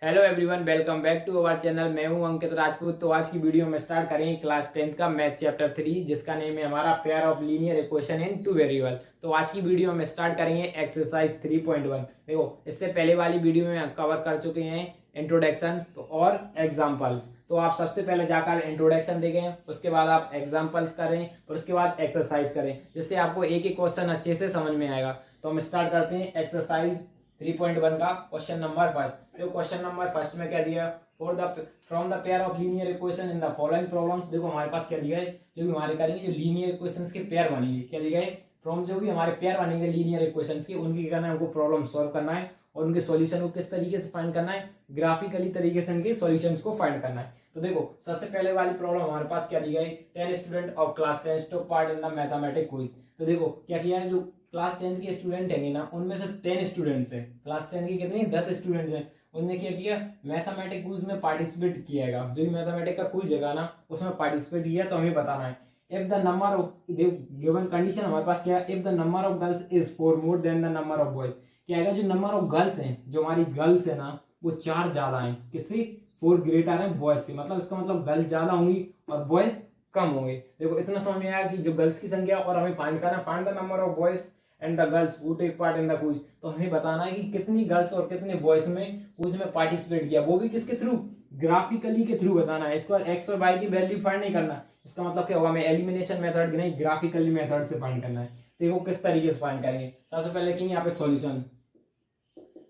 Hello everyone, welcome back to our channel. मैं हूं अंकित राजपूत। तो आज की वीडियो में स्टार्ट करेंगे क्लास 10th का मैथ चैप्टर 3, जिसका नेम है हमारा pair of linear equation in two variable. तो आज की वीडियो में स्टार्ट करेंगे एक्सरसाइज 3.1। देखो, इससे पहले वाली वीडियो में कवर कर चुके हैं इंट्रोडक्शन और एग्जाम्पल्स। तो आप सबसे पहले जाकर इंट्रोडक्शन देखें, उसके बाद आप एग्जाम्पल्स करें और उसके बाद एक्सरसाइज करें, जिससे आपको एक एक क्वेश्चन अच्छे से समझ में आएगा। तो हम स्टार्ट करते हैं एक्सरसाइज 3.1 का क्वेश्चन नंबर फर्स्ट। तो क्वेश्चन नंबर फर्स्ट में क्या दिया, for the from the pair of linear equation in the following problems. देखो हमारे पास क्या दिया है, जो भी हमारे करेंगे जो लीनियर इक्वेशंस के पेयर बनेंगे, क्या दिया है, फ्रॉम जो भी हमारे पेयर बनेंगे लीनियर इक्वेशंस के, उनकी करना है, हमको प्रॉब्लम सॉल्व करना है और उनके सॉल्यूशन को किस तरीके से फाइंड करना है, ग्राफिकली तरीके से उनके सॉल्यूशंस को फाइंड करना है। तो देखो सबसे पहले वाली प्रॉब्लम हमारे पास क्या दी गई, 10 student of class 10 took part in the mathematics quiz. तो देखो क्या किया है, जो क्लास 10 के स्टूडेंट हैं ना, उनमें से 10 स्टूडेंट्स हैं, क्लास 10 के कितने 10 स्टूडेंट्स हैं, उन्होंने क्या किया, मैथमेटिक क्विज में पार्टिसिपेट किया है। जो भी मैथमेटिक का क्विज है ना, उसमें पार्टिसिपेट किया, तो हमें बताना है if the number of given condition हमारे पास क्या है, if the number of girls is 4 more than the number of boys. क्या है, जो नंबर ऑफ गर्ल्स हैं, जो हमारी गर्ल्स है ना, वो 4 ज्यादा है किससे, 4 ग्रेटर है बॉयज से। मतलब इसका मतलब गर्ल्स ज्यादा होंगी और बॉयज कम होंगे। देखो इतना समझ में आया कि जो गर्ल्स की संख्या और हमें फाइंड करना, find the number of boys and the girls who take part in the quiz. तो हमें बताना है कि कितनी गर्ल्स और कितने बॉयज में क्विज में पार्टिसिपेट किया, वो भी किसके थ्रू, ग्राफिकली के थ्रू बताना है। इसको एक्स और वाई की वैल्यू फाइंड नहीं करना, इसका मतलब क्या होगा, हमें एलिमिनेशन मेथड नहीं, ग्राफिकली मेथड से फाइंड करना है। देखो किस तरीके से फाइंड करेंगे, सबसे पहले लिखेंगे यहाँ पे सॉल्यूशन।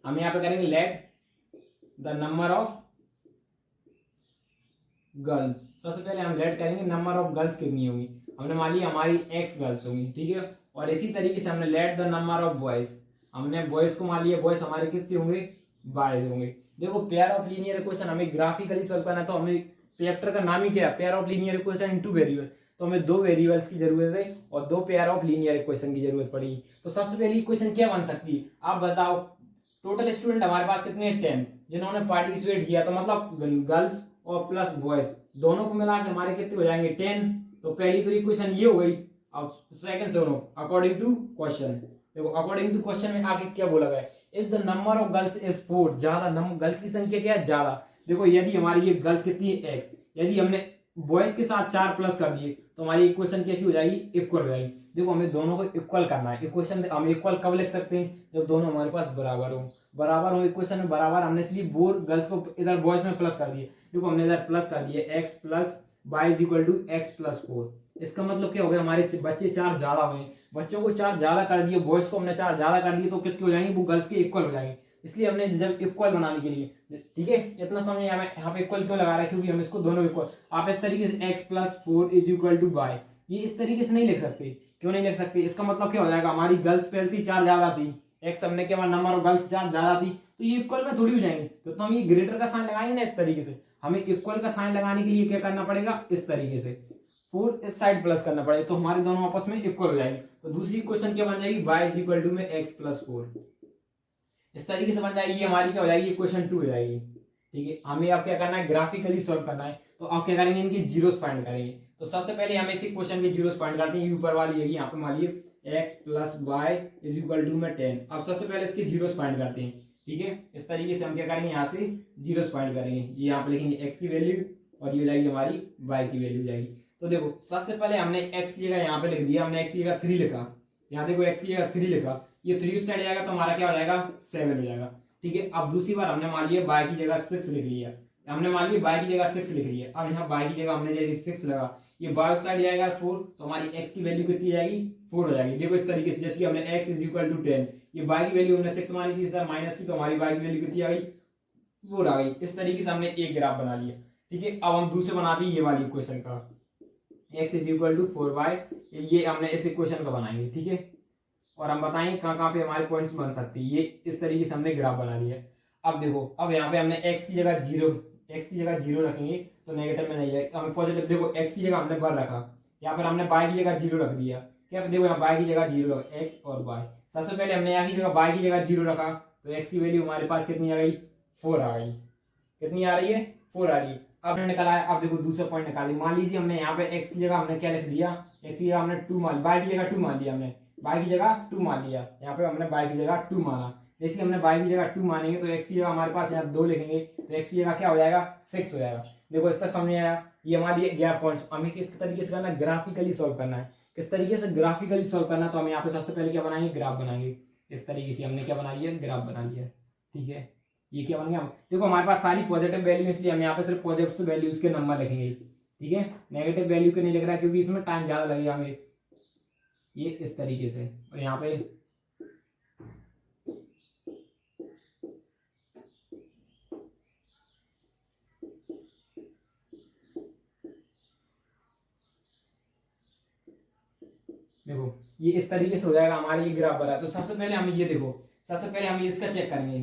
हम यहाँ पे करेंगे let the number of girls. सबसे पहले हम लेट करेंगे नंबर ऑफ गर्ल्स कितनी होंगी, हमने मान लिया हमारी एक्स गर्ल्स होंगी, ठीक है। और इसी तरीके से हमने let the number of boys, हमने बॉयज को मान लिया, बॉयज हमारे कितने होंगे, बॉयज होंगे। देखो पेयर ऑफ लीनियर इक्वेशन हमें ग्राफिकली सॉल्व करना है, तो हमें चैप्टर का नाम ही क्या है, pair of linear equation in two variable. तो हमें 2 वेरिएबल्स की जरूरत है और 2 पेयर ऑफ लीनियर इक्वेशन की जरूरत पड़ेगी। तो सबसे पहली इक्वेशन क्या बन सकती है, आप बताओ। टोटल स्टूडेंट हमारे पास कितने हैं, 10, जिन्होंने पार्टिसिपेट किया, तो मतलब गर्ल्स और प्लस बॉयज दोनों को मिला के हमारे कितने हो जाएंगे, 10। तो पहली तो इक्वेशन ये हो गई। अब सेकंड सुनो, अकॉर्डिंग टू क्वेश्चन। देखो अकॉर्डिंग टू क्वेश्चन में आगे क्या बोला गया, if the number of girls is 4, ज्यादा गर्ल्स की संख्या क्या है, ज्यादा। देखो यदि हमारी ये गर्ल्स कितनी है, एक्स, यदि हमने बॉयज के साथ 4 प्लस कर दिए, तो हमारी इक्वेशन कैसी हो जाएगी, इक्वल हो जाएगी। देखो हमें दोनों को इक्वल करना है। इक्वेशन हम इक्वल कब लिख सकते हैं, जब दोनों हमारे पास बराबर हो। बराबर हो इक्वेशन में बराबर, हमने इसलिए बोर गर्ल्स को इधर बॉयज में प्लस कर दिए। देखो हमने इधर प्लस कर दिया, x plus y is equal to x plus 4। इसका मतलब क्या हो गया, हमारे बच्चे 4 ज्यादा हुए, बच्चों को 4 ज्यादा कर दिए, बॉयज को हमने 4 ज्यादा कर दिए, तो किसके हो जाएंगे, वो गर्ल्स के इक्वल हो जाएंगे। इसलिए हमने जब इक्वल बनाने के लिए, ठीक है, इतना समझ यहाँ पे इक्वल क्यों लगा रहा है, क्योंकि हम इसको दोनों इक्वल, आप इस तरीके से x plus 4 is equal to y, ये इस तरीके से नहीं लिख सकते। क्यों नहीं लिख सकते, इसका मतलब क्या हो जाएगा, हमारी गर्ल्स पहले से 4 ज्यादा थी, एक्स हमने के बाद नंबर ऑफ गर्ल्स 4 ज्यादा थी, तो ये इक्वल में थोड़ी हो जाएंगे। तो हम ये ग्रेटर का साइन लगाएंगे ना, इस तरीके से। हमें इक्वल का साइन लगाने के लिए क्या करना पड़ेगा, इस तरीके से 4 इस साइड प्लस करना पड़ेगा, तो हमारे दोनों आपस में इक्वल हो जाएंगे। तो दूसरी क्वेश्चन क्या बन जाएगी, y इज इक्वल टू में x प्लस 4, इस तरीके से बन जाएगी। हमारी क्या हो जाएगी, इक्वेशन 2 हो जाएगी, ठीक है। हमें अब क्या करना है, ग्राफिकली सॉल्व करना है। तो आप क्या करेंगे, इनकी जीरोस फाइंड करेंगे। तो सबसे पहले हम इसी क्वेश्चन की जीरोस फाइंड करते हैं। ऊपर वाली है, यहाँ पे मान लीजिए x plus y is equal to में 10। अब सबसे पहले इसकी जीरोस फाइंड करते हैं, ठीक है। इस तरीके से हम क्या करेंगे, यहाँ से जीरोस फाइंड करेंगे। ये यहाँ पे लिखेंगे x की वैल्यू और ये हो जाएगी हमारी y की वैल्यू जाएगी। तो देखो सबसे पहले हमने x की जगह यहाँ पे लिख दिया, हमने x की जगह 3 लिखा। यहाँ देखो x की जगह 3 लिखा, ये 3 उस साइड जाएगा तो हमारा क्या हो जाएगा, 7 हो जाएगा, ठीक है। अब दूसरी बार हमने मान लिया y की जगह 6 लिख लिया, हमने मान लिया y की जगह 6 लिख लिया। अब यहाँ y की जगह हमने जैसे 6 लगा, ये y उस साइड जाएगा 4, तो हमारी x की वैल्यू कितनी जाएगी, 4 हो जाएगी। देखो इस तरीके से, जैसे कि हमने x इज इक्वल टू 10, ये y की वैल्यू हमने 6 मानी थी, इस तरह माइनस की, तो हमारी y की वैल्यू कितनी आ गई, 4 आ गई। इस तरीके से हमने एक ग्राफ बना लिया, ठीक है। अब हम दूसरे बनाते हैं ये वाली इक्वेशन का, x is equal to 4y, ये हमने इस इक्वेशन का बनाएंगे, ठीक है। और हम बताएंगे कहाँ कहाँ पे हमारे पॉइंट्स बन सकते हैं। ये इस तरीके से हमने ग्राफ बना लिया। अब देखो, अब यहाँ पे हमने x की जगह 0, x की जगह 0 रखेंगे तो नेगेटिव में नहीं है, हमें पॉजिटिव। देखो x की जगह हमने 1 रखा, यहाँ पर हमने y की जगह 0 रख दिया। क्या देखो यहाँ y की जगह 0 रखा, x और y। सबसे पहले हमने यहाँ की जगह y की जगह 0 रखा, तो x की वैल्यू हमारे पास कितनी आ गई, 4 आ गई। कितनी आ रही है, 4 आ रही है। अब निकला है, अब देखो दूसरा पॉइंट निकालिए। मान लीजिए हमने यहाँ पे x की जगह हमने क्या लिख दिया, x की जगह हमने 2 मान, y की जगह 2 मान लिया, हमने y की जगह 2 मान लिया, यहाँ पे हमने y की जगह 2 माना। जैसे हमने y की जगह 2 मानेंगे तो x की जगह हमारे पास यहाँ 2 लिखेंगे तो x की जगह क्या हो जाएगा 6 हो जाएगा। देखो इस तक समझ में आया। ये हमारी गैप पॉइंट्स हमें किस तरीके से करना है, ग्राफिकली सॉल्व करना है। किस तरीके से ग्राफिकली सॉल्व करना है, तो हम यहाँ पे सबसे पहले क्या बनाएंगे, ग्राफ बनाएंगे। इस तरीके से हमने क्या बना लिया, ग्राफ बना लिया। ठीक है, ये क्या बन गया, देखो हमारे पास सारी पॉजिटिव वैल्यू, इसलिए हम यहाँ पे सिर्फ पॉजिटिव वैल्यूज के नंबर लिखेंगे। ठीक है, नेगेटिव वैल्यू के नहीं लिख रहा है क्योंकि इसमें टाइम ज्यादा लगेगा हमें। ये इस तरीके से, और यहाँ पे देखो ये इस तरीके से हो जाएगा हमारे ये ग्राफ बना। तो सबसे पहले हम ये देखो, सबसे पहले हम इसका चेक करेंगे।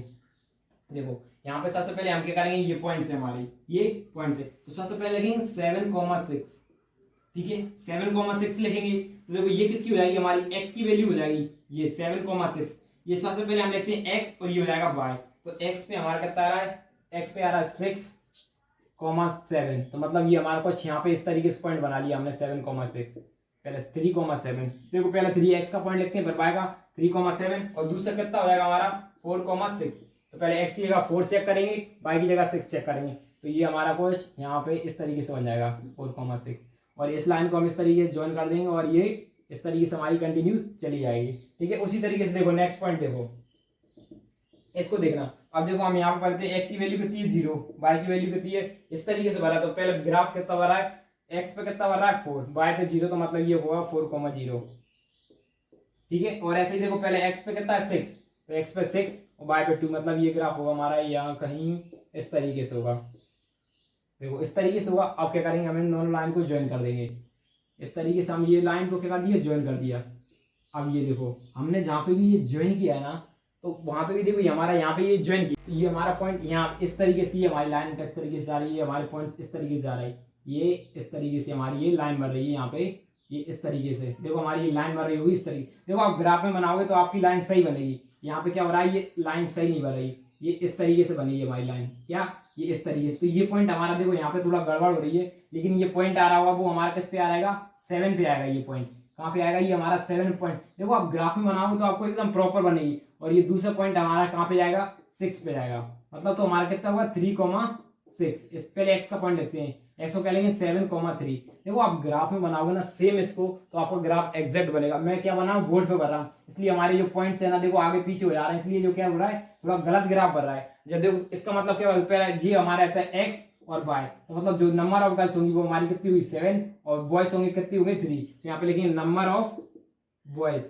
देखो यहाँ पे सबसे पहले हम क्या करेंगे, ये पॉइंट्स है हमारे, ये पॉइंट्स है। तो सबसे पहले लिखेंगे 7,6। ठीक है, 7,6 लिखेंगे। तो देखो ये किसकी हो जाएगी, हमारी x की वैल्यू हो जाएगी ये 7,6। ये सबसे पहले हम लिखते हैं x और ये हो जाएगा y। तो x पे हमारा कितना आ रहा है, x पे आ रहा है 6,7। तो मतलब ये हमारा कुछ यहाँ पे इस तरीके से पॉइंट बना लिया हमने 7,6। पहले 3,7, देखो पहले 3x का पॉइंट लिखते हैं, फिर y का 3,7 और दूसरा कितना हो जाएगा हमारा 4,6। तो पहले x की जगह 4 चेक करेंगे, y की जगह 6 चेक करेंगे। तो ये हमारा कुछ यहाँ पे इस तरीके से बन जाएगा 4,6। और इस लाइन को हम इस तरीके से ज्वाइन कर देंगे और ये इस तरीके से हमारी कंटिन्यू चली जाएगी। ठीक है, उसी तरीके से देखो नेक्स्ट पॉइंट देखो, इसको देखना। अब देखो हम यहाँ पर पढ़ते हैं x की वैल्यू कितनी है 0, y की वैल्यू कितनी है, इस तरीके से भरा। तो पहले ग्राफ कितना भरा है, x पे कितना भरा है 4, y पे 0, तो मतलब ये होगा 4,0। ठीक है, और ऐसे ही देखो पहले x पे कितना है 6, तो x पे 6 और y पे 2, मतलब ये ग्राफ होगा हमारा यहाँ कहीं इस तरीके से होगा। देखो इस तरीके से होगा। अब क्या करेंगे, हमें दोनों लाइन को ज्वाइन कर देंगे। इस तरीके से हम ये लाइन को क्या कर दिया, ज्वाइन कर दिया। अब ये देखो हमने जहाँ पे भी ये ज्वाइन किया है ना, तो वहां पे भी देखो ये हमारा यहाँ पे ये ज्वाइन किया, ये हमारा पॉइंट यहाँ इस तरीके से, ये हमारी लाइन का इस तरीके से जा रही है, हमारे पॉइंट्स इस तरीके से जा रहा है, ये इस तरीके से हमारी ये लाइन बन रही है यहाँ पे, ये इस तरीके से। देखो हमारी ये लाइन बन रही होगी इस तरीके। देखो आप ग्राफ में बनाओगे तो आपकी लाइन सही बनेगी। यहाँ पे क्या हो रहा है, ये लाइन सही नहीं बन रही, ये इस तरीके से बनेगी हमारी लाइन, क्या ये इस तरीके से। तो ये पॉइंट हमारा देखो यहाँ पे थोड़ा गड़बड़ हो रही है, लेकिन ये पॉइंट आ रहा होगा वो हमारा किस पे आ रहेगा, 7 पे आएगा। ये पॉइंट कहाँ पे आएगा, ये हमारा 7 पॉइंट। देखो आप ग्राफ में बनाओगे तो आपको एकदम प्रॉपर बनेगी। और ये दूसरा पॉइंट हमारा कहाँ पे जाएगा, 6 पे जाएगा। मतलब तो हमारा कितना होगा 3,6। इस पहले x का पॉइंट लिखते हैं, x को क्या लेंगे 7,3। देखो आप ग्राफ में बनाओगे ना सेम इसको, तो आपका ग्राफ एग्जैक्ट बनेगा। मैं क्या बना रहा हूँ, बोर्ड पे कर रहा हूँ, इसलिए हमारे जो पॉइंट्स है ना देखो आगे पीछे हो जा रहा है, इसलिए जो क्या हो रहा है थोड़ा गलत ग्राफ बन रहा है। जब देखो इसका मतलब क्या होगा, जी हमारा रहता है x और y, तो मतलब जो नंबर ऑफ गर्ल्स होंगी वो हमारी कितनी हुई 7 और बॉयज होंगे कितनी हो गई 3। तो यहाँ पे लिखेंगे नंबर ऑफ बॉयज,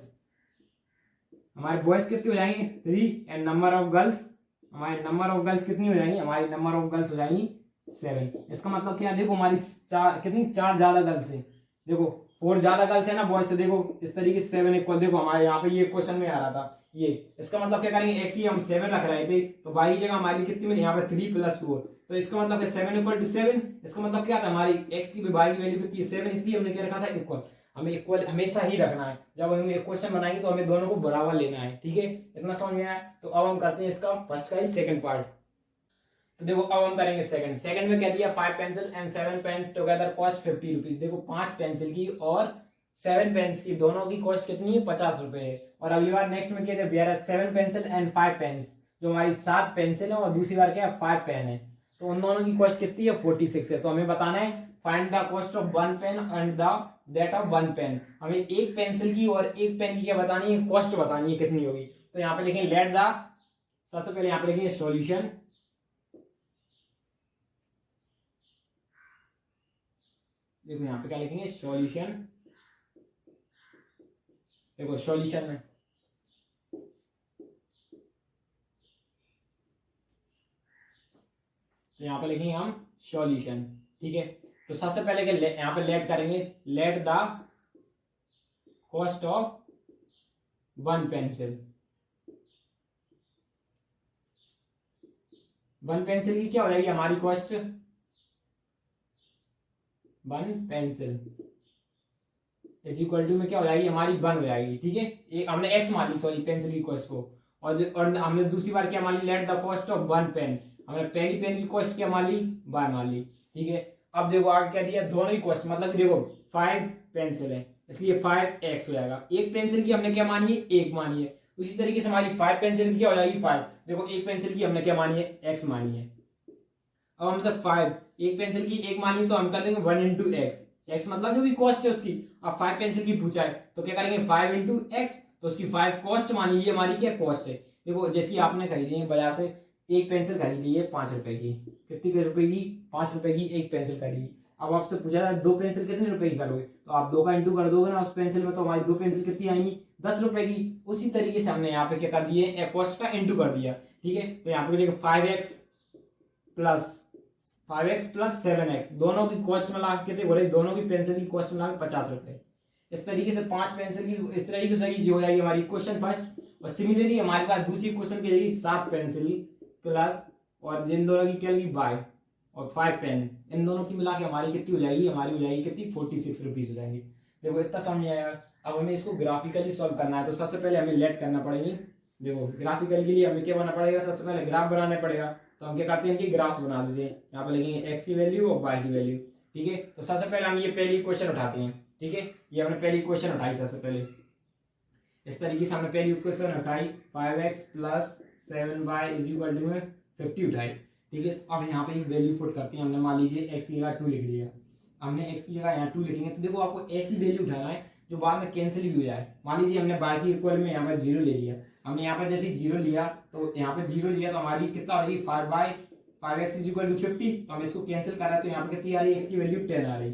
हमारे बॉयज कितने हो जाएंगे 3 एंड नंबर ऑफ गर्ल्स, हमारे नंबर ऑफ गर्ल्स कितनी हो जाएंगी, हमारी नंबर ऑफ गर्ल्स हो जाएंगी 7। इसका मतलब क्या, देखो हमारी 4 कितनी 4 ज्यादा गर्ल्स है, देखो 4 ज्यादा गर्ल्स है ना बॉयज से। देखो इस तरीके से 7 इक्वल, देखो हमारे यहाँ पे ये क्वेश्चन में आ रहा था ये। इसका मतलब क्या करेंगे, एक्स की हम 7 रख रहे थे, तो y की जगह हमारी कितनी मिली यहाँ पे 3 + 4। तो इसका मतलब 7 = 7। इसका मतलब क्या था, हमारी x की y की वैल्यू कितनी है 7, इसलिए हमने क्या रखा था इक्वल। हमें इक्वल हमेशा ही रखना है, जब हम एक क्वेश्चन बनाएंगे तो हमें दोनों को बराबर लेना है। ठीक है, इतना समझ में आया। तो अब हम करते हैं इसका फर्स्ट का ही सेकंड पार्ट। तो देखो अब हम करेंगे सेकंड में क्या दिया, 5 pencil and 7 pen together cost 50 rupees. देखो 5 पेंसिल की और 7 पेन्स की दोनों की कॉस्ट कितनी है 50 रुपए है। और अगली बार नेक्स्ट में क्या दिया, 7 पेंसिल एंड 5 पेन्स, जो हमारी 7 पेंसिल है और दूसरी बार क्या है 5 पेन है, तो उन दोनों की कॉस्ट कितनी है 46 है। तो हमें बताना है find the cost of 1 pen and the that of 1 pen. हमें एक पेंसिल की और एक पेन की क्या बतानी है, कॉस्ट बतानी है कितनी होगी। तो यहाँ पे लिखेंगे लेट द, सबसे पहले यहाँ पे लिखेंगे सॉल्यूशन। देखो यहाँ पे क्या लिखेंगे सॉल्यूशन। देखो सॉल्यूशन में तो यहाँ पे लिखेंगे हम सॉल्यूशन। ठीक है, तो सबसे पहले क्या यहाँ पे लेट करेंगे, let the cost of 1 pencil. 1 pencil की क्या हो जाएगी हमारी cost, 1 pencil is equal to में क्या हो जाएगी हमारी 1 हो जाएगी। ठीक है, एक हमने x मान ली, सॉरी पेंसिल की कॉस्ट को, और हमने दूसरी बार क्या मान ली, let the cost of 1 pen. हमने पहली पेन की कॉस्ट क्या मान ली, 1 मान ली। ठीक है, अब देखो आगे क्या दिया, दोनों ही कॉस्ट, मतलब कि देखो 5 पेंसिल है इसलिए 5x हो जाएगा। एक पेंसिल की हमने क्या मानी है, 1 मानी है, उसी तरीके से हमारी 5 पेंसिल की क्या हो जाएगी 5। देखो एक पेंसिल की हमने क्या मानी है x मानी है। अब हम सब 5 एक पेंसिल की एक मानी तो हम कर देंगे 1 इंटू एक्स। एक्स मतलब जो भी कॉस्ट है उसकी। अब 5 पेंसिल की पूछा है तो क्या करेंगे 5 इंटू एक्स, तो उसकी 5 कॉस्ट मानी, ये हमारी क्या कॉस्ट है। देखो जैसी आपने खरीदी है बाजार से एक पेंसिल खरीदी है 5 रुपए की, कितनी रुपए की 5 रुपए की एक पेंसिल खरीदी। अब आपसे पूछा जाए 2 पेंसिल कितने रुपए की करोगे, तो आप 2 का इंटू कर दोगे ना उस पेंसिल में, तो हमारी 2 पेंसिल कितनी आएंगी 10 रुपए की। उसी तरीके से हमने यहाँ पे क्या कर दिए कॉस्ट का इंटू कर दिया। ठीक है, तो यहाँ पे देखो 5x प्लस 7x दोनों की कॉस्ट मिला के कितने हो रही, दोनों की पेंसिल की कॉस्ट मिला के 50 रुपए। इस तरीके से 5 पेंसिल की इस तरीके से जो हो जाएगी हमारी क्वेश्चन फर्स्ट। और सिमिलरली हमारे पास दूसरी क्वेश्चन की जाएगी 7 पेंसिल प्लस और इन दोनों की क्या होगी बाय और 5 पेन, इन दोनों की मिला के हमारी कितनी हो जाएगी, हमारी हो जाएगी कितनी 46 रुपीज हो जाएंगी। देखो इतना समझ आएगा। अब हमें इसको ग्राफिकली सॉल्व करना है, तो सबसे पहले हमें लेट करना पड़ेगी। देखो ग्राफिकल के लिए हमें क्या बनाना पड़ेगा, सबसे पहले ग्राफ बनाना पड़ेगा। तो हम क्या करते हैं कि ग्राफ बना देते हैं, यहाँ पे लिखेंगे एक्स की वैल्यू और वाई की वैल्यू। ठीक है, तो सबसे पहले हम ये पहली क्वेश्चन उठाते हैं। ठीक है, ये हमने पहली क्वेश्चन उठाई सबसे पहले। इस तरीके से हमने पहली क्वेश्चन उठाई 5x plus 7y is equal to 50 उठाई। ठीक है, अब यहाँ पे एक वैल्यू पुट करते हैं। हमने मान लीजिए x की जगह 2 लिख लिया, हमने x की जगह यहाँ 2 लिखेंगे। तो देखो आपको ऐसी वैल्यू उठाना है जो बाद में कैंसिल भी हो जाए। मान लीजिए हमने y की इक्वल में यहाँ पर 0 ले लिया, हमने यहाँ पर जैसे 0 लिया तो यहाँ पे 0 लिया तो हमारी कितना हो जाएगी 5x इज इक्वल टू 50। तो हम इसको कैंसिल कर रहे हैं तो यहाँ पे कितनी आ रही है x की वैल्यू 10 आ रही।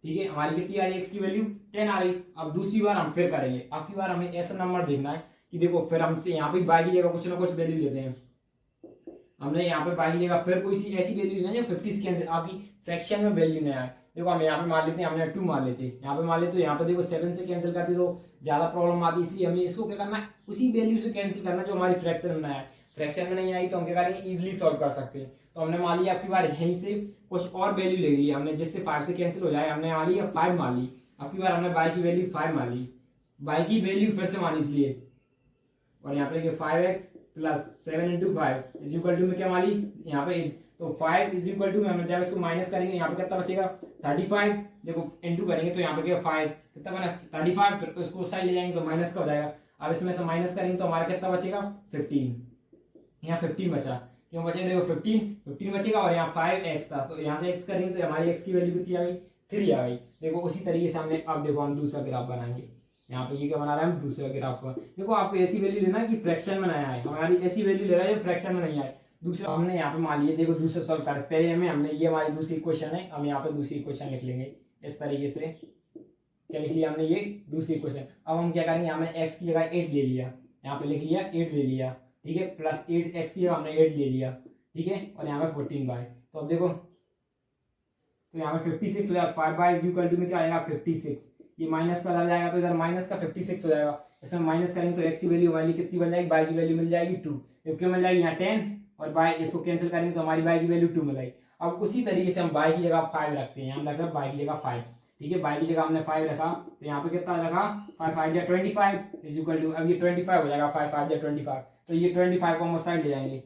ठीक है, हमारी कितनी आ रही है x की वैल्यू 10 आ रही। अब दूसरी बार हम फिर करेंगे, अब की बार हमें ऐसा नंबर देखना है कि देखो फिर हमसे यहाँ पे y की जगह कुछ ना कुछ वैल्यू लेते हैं। हमने यहाँ पे y की जगह फिर कोई सी ऐसी वैल्यू लेना है जो 50 से कैंसिल आपकी फ्रैक्शन में वैल्यू नहीं आए। देखो हम यहाँ पे मान लेते हैं, हमने 2 मान लेते हैं, यहाँ पे मान लेते तो यहाँ पे देखो 7 से कैंसिल करते तो ज्यादा प्रॉब्लम आती, इसलिए हमें इसको क्या करना है उसी वैल्यू से कैंसिल करना जो हमारी फ्रैक्शन में आए। फ्रैक्शन में नहीं आई तो हम क्या करेंगे इजिली सॉल्व कर सकते हैं। तो हमने मान लिया आपकी बार यहीं से कुछ और वैल्यू ले ली हमने, जिससे 5 से कैंसिल हो जाए। हमने मान लिया 5 मान ली, आपकी बार हमने y की वैल्यू 5 मान ली, y की वैल्यू फिर से मानी इसलिए। और यहाँ पे 5x plus 7 into 5 is equal to में क्या मानी यहाँ पे, तो 5 इज इक्वल टू में हम जब इसको माइनस करेंगे यहाँ पे कितना बचेगा 35। देखो इंटू करेंगे तो यहाँ पे क्या 5 कितना बना 35, फिर उसको साइड ले जाएंगे तो माइनस का हो जाएगा। अब इसमें से माइनस करेंगे तो हमारा कितना बचेगा 15, यहाँ 15 बचा। क्यों बचेगा देखो 15 बचेगा और यहाँ 5x था तो यहाँ से x करेंगे तो हमारी x की वैल्यू कितनी आ गई 3 आ गई। देखो उसी तरीके से हमने अब देखो हम दूसरा ग्राफ बनाएंगे। यहाँ पे ये क्या बना रहा है हम दूसरा ग्राफ का। देखो आपको ऐसी वैल्यू लेना है कि फ्रैक्शन में नहीं आए, हमारी ऐसी वैल्यू ले रहा है जो फ्रैक्शन में नहीं आए। दूसरा हमने यहाँ पे मान लिया, देखो दूसरा सॉल्व कर पहले हमें हमने ये हमारी दूसरी क्वेश्चन है, हम यहाँ पे दूसरी क्वेश्चन लिख लेंगे इस तरीके से। क्या लिख लिया हमने ये दूसरी क्वेश्चन। अब हम क्या करेंगे, हमने x की जगह 8 ले लिया, यहाँ पे लिख लिया 8 ले लिया। ठीक है, प्लस 8x की जगह हमने 8 ले लिया। ठीक है, और यहाँ पे 14y। तो अब देखो तो यहाँ पे 56 हो जाएगा, 5y इज इक्वल टू में क्या आएगा 56। ये माइनस का लग जाएगा तो इधर माइनस का 56 हो जाएगा। इसमें माइनस करेंगे तो x की वैल्यू हमारी कितनी बन जाएगी, y की वैल्यू मिल जाएगी 2, क्योंकि मिल जाएगी यहाँ 10 और y इसको कैंसिल करेंगे तो हमारी y की वैल्यू 2 मिल जाएगी। अब उसी तरीके से हम y की जगह 5 रखते हैं, हम रख रहे हैं y की जगह 5। ठीक है, y की जगह हमने 5 रखा तो यहाँ पे कितना रखा 5 5 या 25 इज इक्वल टू, अब ये 25 हो जाएगा 5 5 या 25, तो ये 25 को हम साइड ले जाएंगे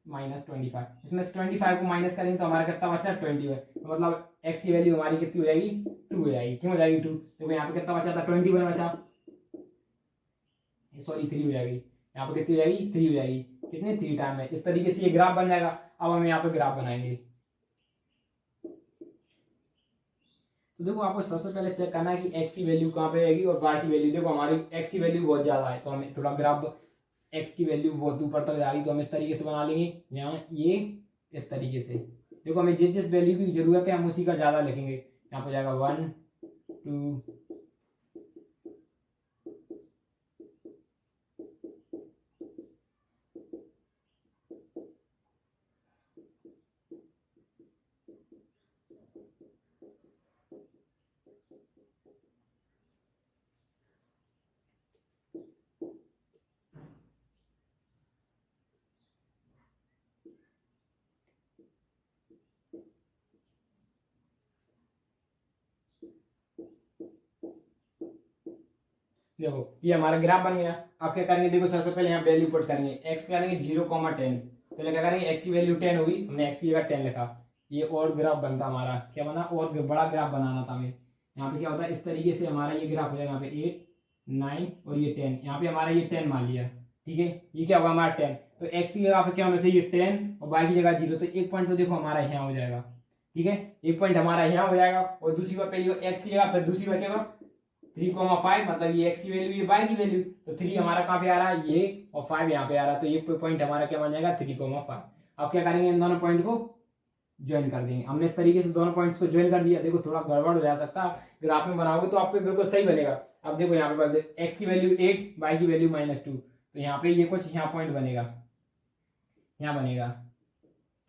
माइनस 25। इसमें से 25 को माइनस करेंगे तो हमारा कितना बचा 20 है, तो मतलब x की वैल्यू हमारी कितनी हो जाएगी 2 हो जाएगी। क्यों हो जाएगी 2, देखो यहाँ पे कितना बचा था 21 बचा, सॉरी 3 हो जाएगी। यहाँ पे कितनी हो जाएगी 3 हो जाएगी, कितने 3 टाइम है। इस तरीके से ये ग्राफ बन जाएगा। अब हम यहाँ पे ग्राफ बनाएंगे। तो देखो आपको सबसे पहले चेक करना है कि x की वैल्यू कहाँ पे आएगी और y की वैल्यू। देखो हमारी x की वैल्यू बहुत ज्यादा है तो हमें थोड़ा ग्राफ x की वैल्यू बहुत ऊपर तक जा रही तो हम इस तरीके से बना लेंगे, यहाँ ये इस तरीके से। देखो हमें जिस जिस वैल्यू की जरूरत है हम उसी का ज्यादा लिखेंगे। यहाँ पे जाएगा 1 2 देखो ये हमारा ग्राफ बन गया। अब क्या करेंगे, देखो सबसे पहले यहाँ वैल्यू पुट करेंगे, x करेंगे 0,10। पहले क्या करेंगे x की वैल्यू 10 होगी, हमने x की जगह 10 लिखा। ये और ग्राफ बनता हमारा, क्या बना और बड़ा ग्राफ बनाना था हमें। यहाँ पे क्या होता है इस तरीके से हमारा ये ग्राफ हो जाएगा, यहाँ पे 8 9 और ये 10, यहाँ पे हमारा ये 10 मान लिया, ठीक है। ये क्या होगा हमारा 10, तो x की जगह पे क्या होना चाहिए 10 और y की जगह 0, तो एक पॉइंट तो देखो हमारा यहाँ हो जाएगा, ठीक है, एक पॉइंट हमारा यहाँ हो जाएगा। और दूसरी बार पहली x की जगह, फिर दूसरी बार क्या होगा 3,5, मतलब ये x की वैल्यू ये y की वैल्यू, तो 3 हमारा कहाँ पे आ रहा है ये, और 5 यहाँ पे आ रहा है, तो ये पॉइंट हमारा क्या बन जाएगा 3,5। अब क्या करेंगे, इन दोनों पॉइंट को ज्वाइन कर देंगे। हमने इस तरीके से दोनों पॉइंट्स को ज्वाइन कर दिया। देखो थोड़ा गड़बड़ हो जा सकता है, ग्राफ में बनाओगे तो आप पे बिल्कुल सही बनेगा। अब देखो यहाँ पे x की वैल्यू 8, y की वैल्यू -2, तो यहाँ पे ये कुछ यहाँ पॉइंट बनेगा, यहाँ बनेगा,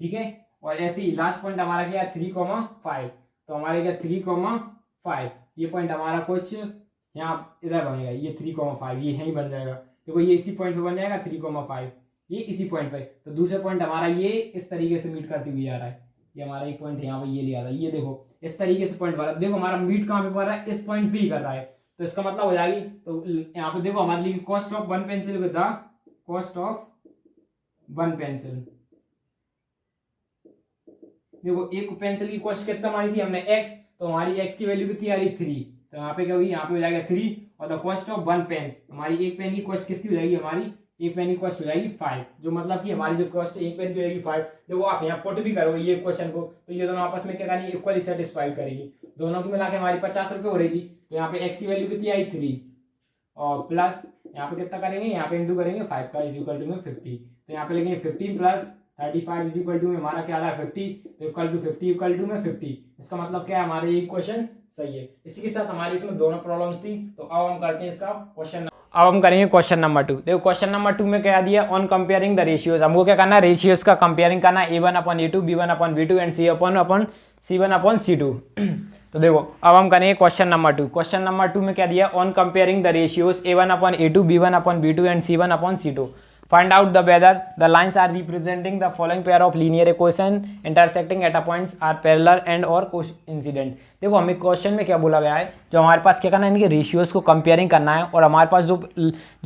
ठीक है। और ऐसे ही लास्ट पॉइंट हमारा क्या है 3,5, तो हमारे क्या 3,5, ये पॉइंट हमारा कुछ यहाँ इधर बनेगा, ये 3,5 ये यहीं बन जाएगा। देखो ये इसी पॉइंट पे बन जाएगा 3,5, ये इसी पॉइंट पे। तो दूसरा पॉइंट हमारा ये इस तरीके से मीट करती हुई आ रहा है, ये हमारा एक पॉइंट यहाँ पे ये लिया था, ये देखो इस तरीके से पॉइंट बना, देखो हमारा मीट कहाँ पे पड़ रहा है, इस पॉइंट पे ही कर रहा है, तो इसका मतलब हो जाएगी। तो यहाँ पे देखो हमारे लिए cost of one pencil, the cost of one pencil, देखो एक पेंसिल की कॉस्ट कितना मानी थी हमने x, तो हमारी x की वैल्यू कितनी आ रही 3, तो यहाँ पे क्या होगी, यहाँ पे हो जाएगा 3, और the cost of one pen, हमारी एक पेन की कॉस्ट कितनी हो जाएगी, हमारी एक पेन की कॉस्ट हो जाएगी 5, जो मतलब कि हमारी जो कॉस्ट एक पेन की हो जाएगी 5। देखो आप यहाँ पुट भी करोगे ये क्वेश्चन को, तो ये दोनों आपस में क्या करेंगे, इक्वली सेटिस्फाइड करेगी, दोनों की मिला के हमारी 50 रुपये हो रही थी। तो यहाँ पे x की वैल्यू कितनी आई 3, और प्लस यहाँ पे कितना करेंगे, यहाँ पे इंटू करेंगे 5 का, इज इक्वल टू में 50, तो यहाँ पे लेंगे 15 प्लस 35 इज इक्वल टू में हमारा क्या आ रहा है 50, तो इक्वल टू 50 इक्वल टू में 50। इसका मतलब क्या है, हमारे ये क्वेश्चन सही है। इसी के साथ हमारी इसमें दोनों प्रॉब्लम्स थी। तो अब हम करते हैं इसका क्वेश्चन, अब हम करेंगे क्वेश्चन नंबर 2। देखो क्वेश्चन नंबर 2 में क्या दिया, ऑन कंपेयरिंग द रेशियोज, हमको क्या करना है, रेशियोज का कंपेयरिंग करना है, a1/a2, b1/b2 एंड c1/c2। तो देखो अब हम करेंगे क्वेश्चन नंबर 2। क्वेश्चन नंबर 2 में क्या दिया, on comparing the ratios a1/a2, b1/b2 and c1/c2, find out the whether the lines are representing the following pair of linear equation intersecting at a points are parallel and or coincident। देखो हमें question में क्या बोला गया है, जो हमारे पास क्या करना है, इनके रेशियोज को कंपेयरिंग करना है, और हमारे पास जो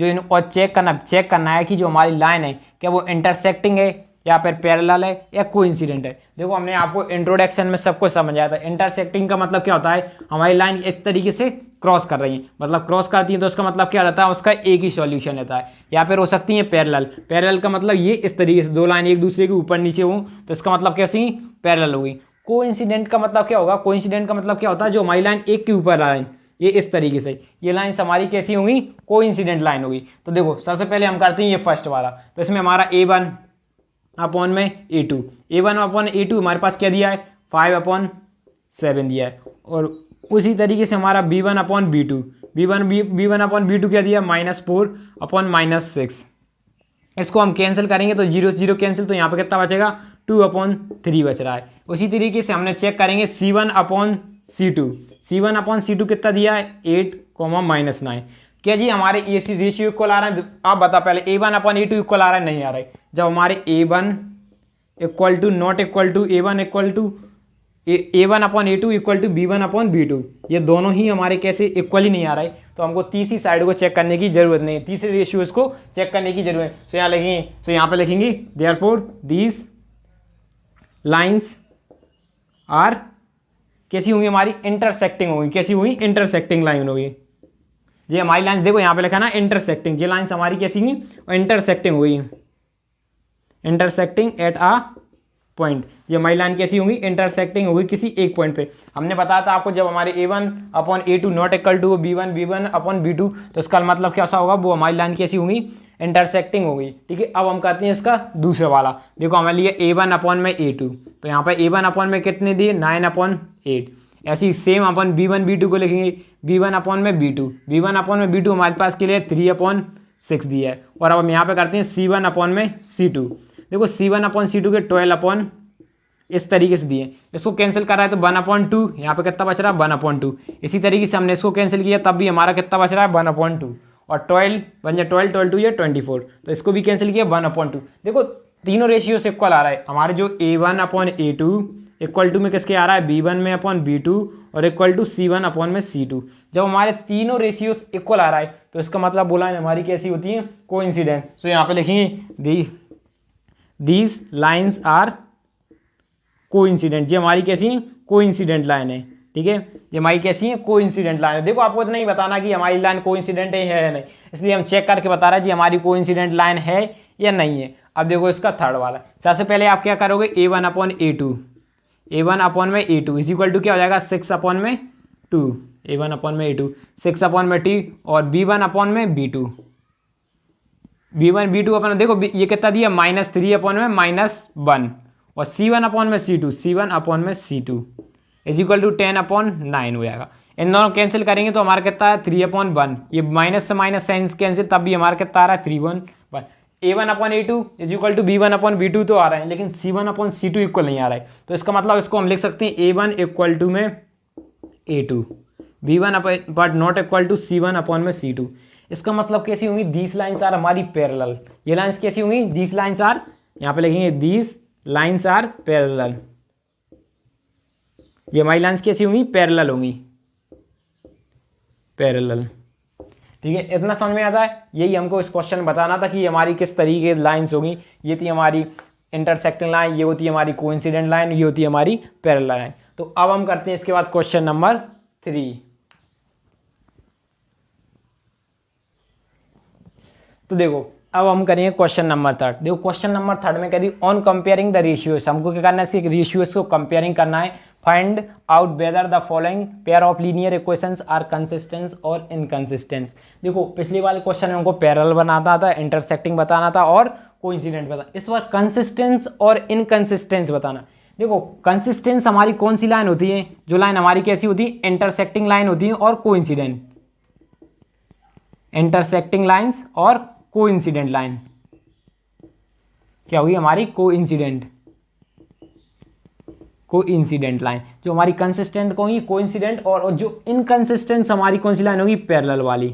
इन और चेक करना है कि जो हमारी लाइन है क्या वो इंटरसेक्टिंग है या फिर पैरेलल है या कोइंसिडेंट है। देखो हमने आपको इंट्रोडक्शन में सबको समझाया था, इंटरसेक्टिंग का मतलब क्या होता है, हमारी लाइन इस तरीके से क्रॉस कर रही है, मतलब क्रॉस करती है, तो उसका मतलब क्या रहता है, उसका एक ही सॉल्यूशन रहता है। या फिर हो सकती है पैरेलल, पैरेलल का मतलब ये इस तरीके से दो लाइन एक दूसरे के ऊपर नीचे हो, तो इसका मतलब कैसी पैरेलल होगी। कोइंसिडेंट का मतलब क्या होगा, कोइंसिडेंट का मतलब क्या होता है, जो हमारी लाइन एक के ऊपर लाइन ये इस तरीके से, ये लाइन हमारी कैसी होगी, कोइंसिडेंट लाइन होगी। तो देखो सबसे पहले हम करते हैं ये फर्स्ट वाला, तो इसमें हमारा a1 में a2, a1/a2 हमारे पास क्या दिया है 5/7 दिया है, और उसी तरीके से हमारा b1/b2, b1/b2 क्या दिया -4/-6। इसको हम कैंसिल करेंगे तो 0 0 कैंसिल, तो यहाँ पे कितना बचेगा 2/3 बच रहा है। उसी तरीके से हमने चेक करेंगे c1/c2, c1/c2 कितना दिया है 8, -9। क्या जी हमारे ये रेशियो इक्वल आ रहा है, आप बता पहले a1/a2 इक्वल आ रहा है नहीं आ रहा है। जब हमारे a1 equal to not equal to a1 equal to a1/a2 equal to b1/b2, ये दोनों ही हमारे कैसे इक्वल ही नहीं आ रहा है, तो हमको तीसरी साइड को चेक करने की जरूरत नहीं है, तीसरे रेशियोज को चेक करने की जरूरत है। तो यहाँ लिखेंगे, तो यहाँ पे लिखेंगे देयरफॉर दीज लाइन्स आर कैसी होंगी, हमारी इंटरसेक्टिंग होगी, कैसी हुई इंटरसेक्टिंग लाइन होगी। ये हमारी लाइन देखो यहाँ पे लिखा ना इंटरसेक्टिंग, ये लाइन्स हमारी कैसी हुई इंटरसेक्टिंग हुई, इंटरसेक्टिंग एट आ पॉइंट, ये हमारी लाइन कैसी होगी इंटरसेक्टिंग होगी किसी एक पॉइंट पे। हमने बताया था आपको जब हमारे a1/a2 not equal to b1/b2, तो इसका मतलब कैसा होगा, वो हमारी लाइन कैसी होगी इंटरसेक्टिंग होगी। ठीक है, अब हम करते हैं इसका दूसरा वाला। देखो हमारे लिए a1/a2, तो यहाँ पर a1 में कितने दिए 9/8। ऐसी सेम अपन b1/b2 को लिखेंगे b1/b2 हमारे पास के लिए 3/6 दिया है। और अब हम यहाँ पे करते हैं c1/c2। देखो c1/c2 के 12 इस तरीके से दिए, इसको कैंसिल कर रहा है तो 1/2, यहाँ पे कितना बच रहा है 1/2। इसी तरीके से हमने इसको कैंसिल किया तब भी हमारा कितना बच रहा है 1/2, और 12 बन जाए 12 12 या 24, तो इसको भी कैंसिल किया 1/2। देखो तीनों रेशियो से इक्वल आ रहा है, हमारे जो a1/a2 इक्वल टू में किसके आ रहा है b1/b2 और इक्वल टू c1/c2। जब हमारे तीनों रेशियोस इक्वल आ रहा है तो इसका मतलब बोला है हमारी कैसी होती है कोइंसिडेंट। सो यहाँ पे लिखेंगे दीज लाइन्स आर कोइंसिडेंट, ये हमारी कैसी कोइंसिडेंट लाइन है, ठीक है, ये हमारी कैसी है, कोइंसिडेंट लाइन है। देखो आपको इतना ही बताना कि हमारी लाइन कोइंसिडेंट है या नहीं, इसलिए हम चेक करके बता रहे हैं जी हमारी कोइंसिडेंट लाइन है या नहीं है। अब देखो इसका थर्ड वाला, सबसे पहले आप क्या करोगे, A1/A2, A1/A2 is equal to क्या हो जाएगा, 6/2, A1/A2 6/2 और B1/B2, B1/B2 अपन देखो ये कितना दिया, -3/(-1) और C1/C2 इज इक्वल टू 10/9 हो जाएगा। इन दोनों कैंसिल करेंगे तो हमारा कितना है, 3/1, ये माइनस से माइनस साइंस कैंसिल, तब भी हमारा कितना आ रहा है, 3/1। A1/A2 is equal to B1/B2 तो आ रहा है, लेकिन C1/C2 इक्वल नहीं आ रहा है, तो इसका मतलब इसको हम लिख सकते हैं A1 इक्वल टू में A2, B1 but not equal to C1/C2। इसका मतलब कैसी होंगी, दीस लाइन्स आर हमारी पैरेलल। ये लाइन्स कैसी होंगी, दीस लाइन्स आर, यहाँ पे लिखेंगे दीस लाइन्स आर पैरेलल। ये हमारी लाइन्स कैसी होंगी, पैरेलल होंगी, पैरेलल। ठीक है, इतना समझ में आता है। यही हमको इस क्वेश्चन में बताना था कि हमारी किस तरीके की लाइन्स होगी। ये थी हमारी इंटरसेक्टिंग लाइन, ये होती है हमारी कोइंसिडेंट लाइन, ये होती है हमारी पैरेलल लाइन। तो अब हम करते हैं इसके बाद क्वेश्चन नंबर 3। तो देखो अब हम करेंगे क्वेश्चन नंबर 3। देखो क्वेश्चन नंबर 3 में कह दी ऑन कंपेयरिंग द रेशियोज, हमको क्या करना है, इसके रेशियोज को कंपेयरिंग करना है। Find out whether the following pair of linear equations are consistent और इनकंसिस्टेंट। देखो पिछले वाले क्वेश्चन में हमको पैरेलल बनाना था, इंटरसेक्टिंग बताना था और कोइंसिडेंट बताना, इस बार कंसिस्टेंस और इनकंसिस्टेंस बताना। देखो कंसिस्टेंस हमारी कौन सी लाइन होती है, जो लाइन हमारी कैसी होती है, इंटरसेक्टिंग लाइन होती है, और कोइंसिडेंट, इंटरसेक्टिंग लाइंस और कोइंसिडेंट लाइन क्या होगी हमारी, कोइंसिडेंट लाइन। जो हमारी कंसिस्टेंट होगी कोइंसिडेंट, और जो इनकंसिस्टेंट हमारी कौन सी लाइन होगी, पैरेलल वाली,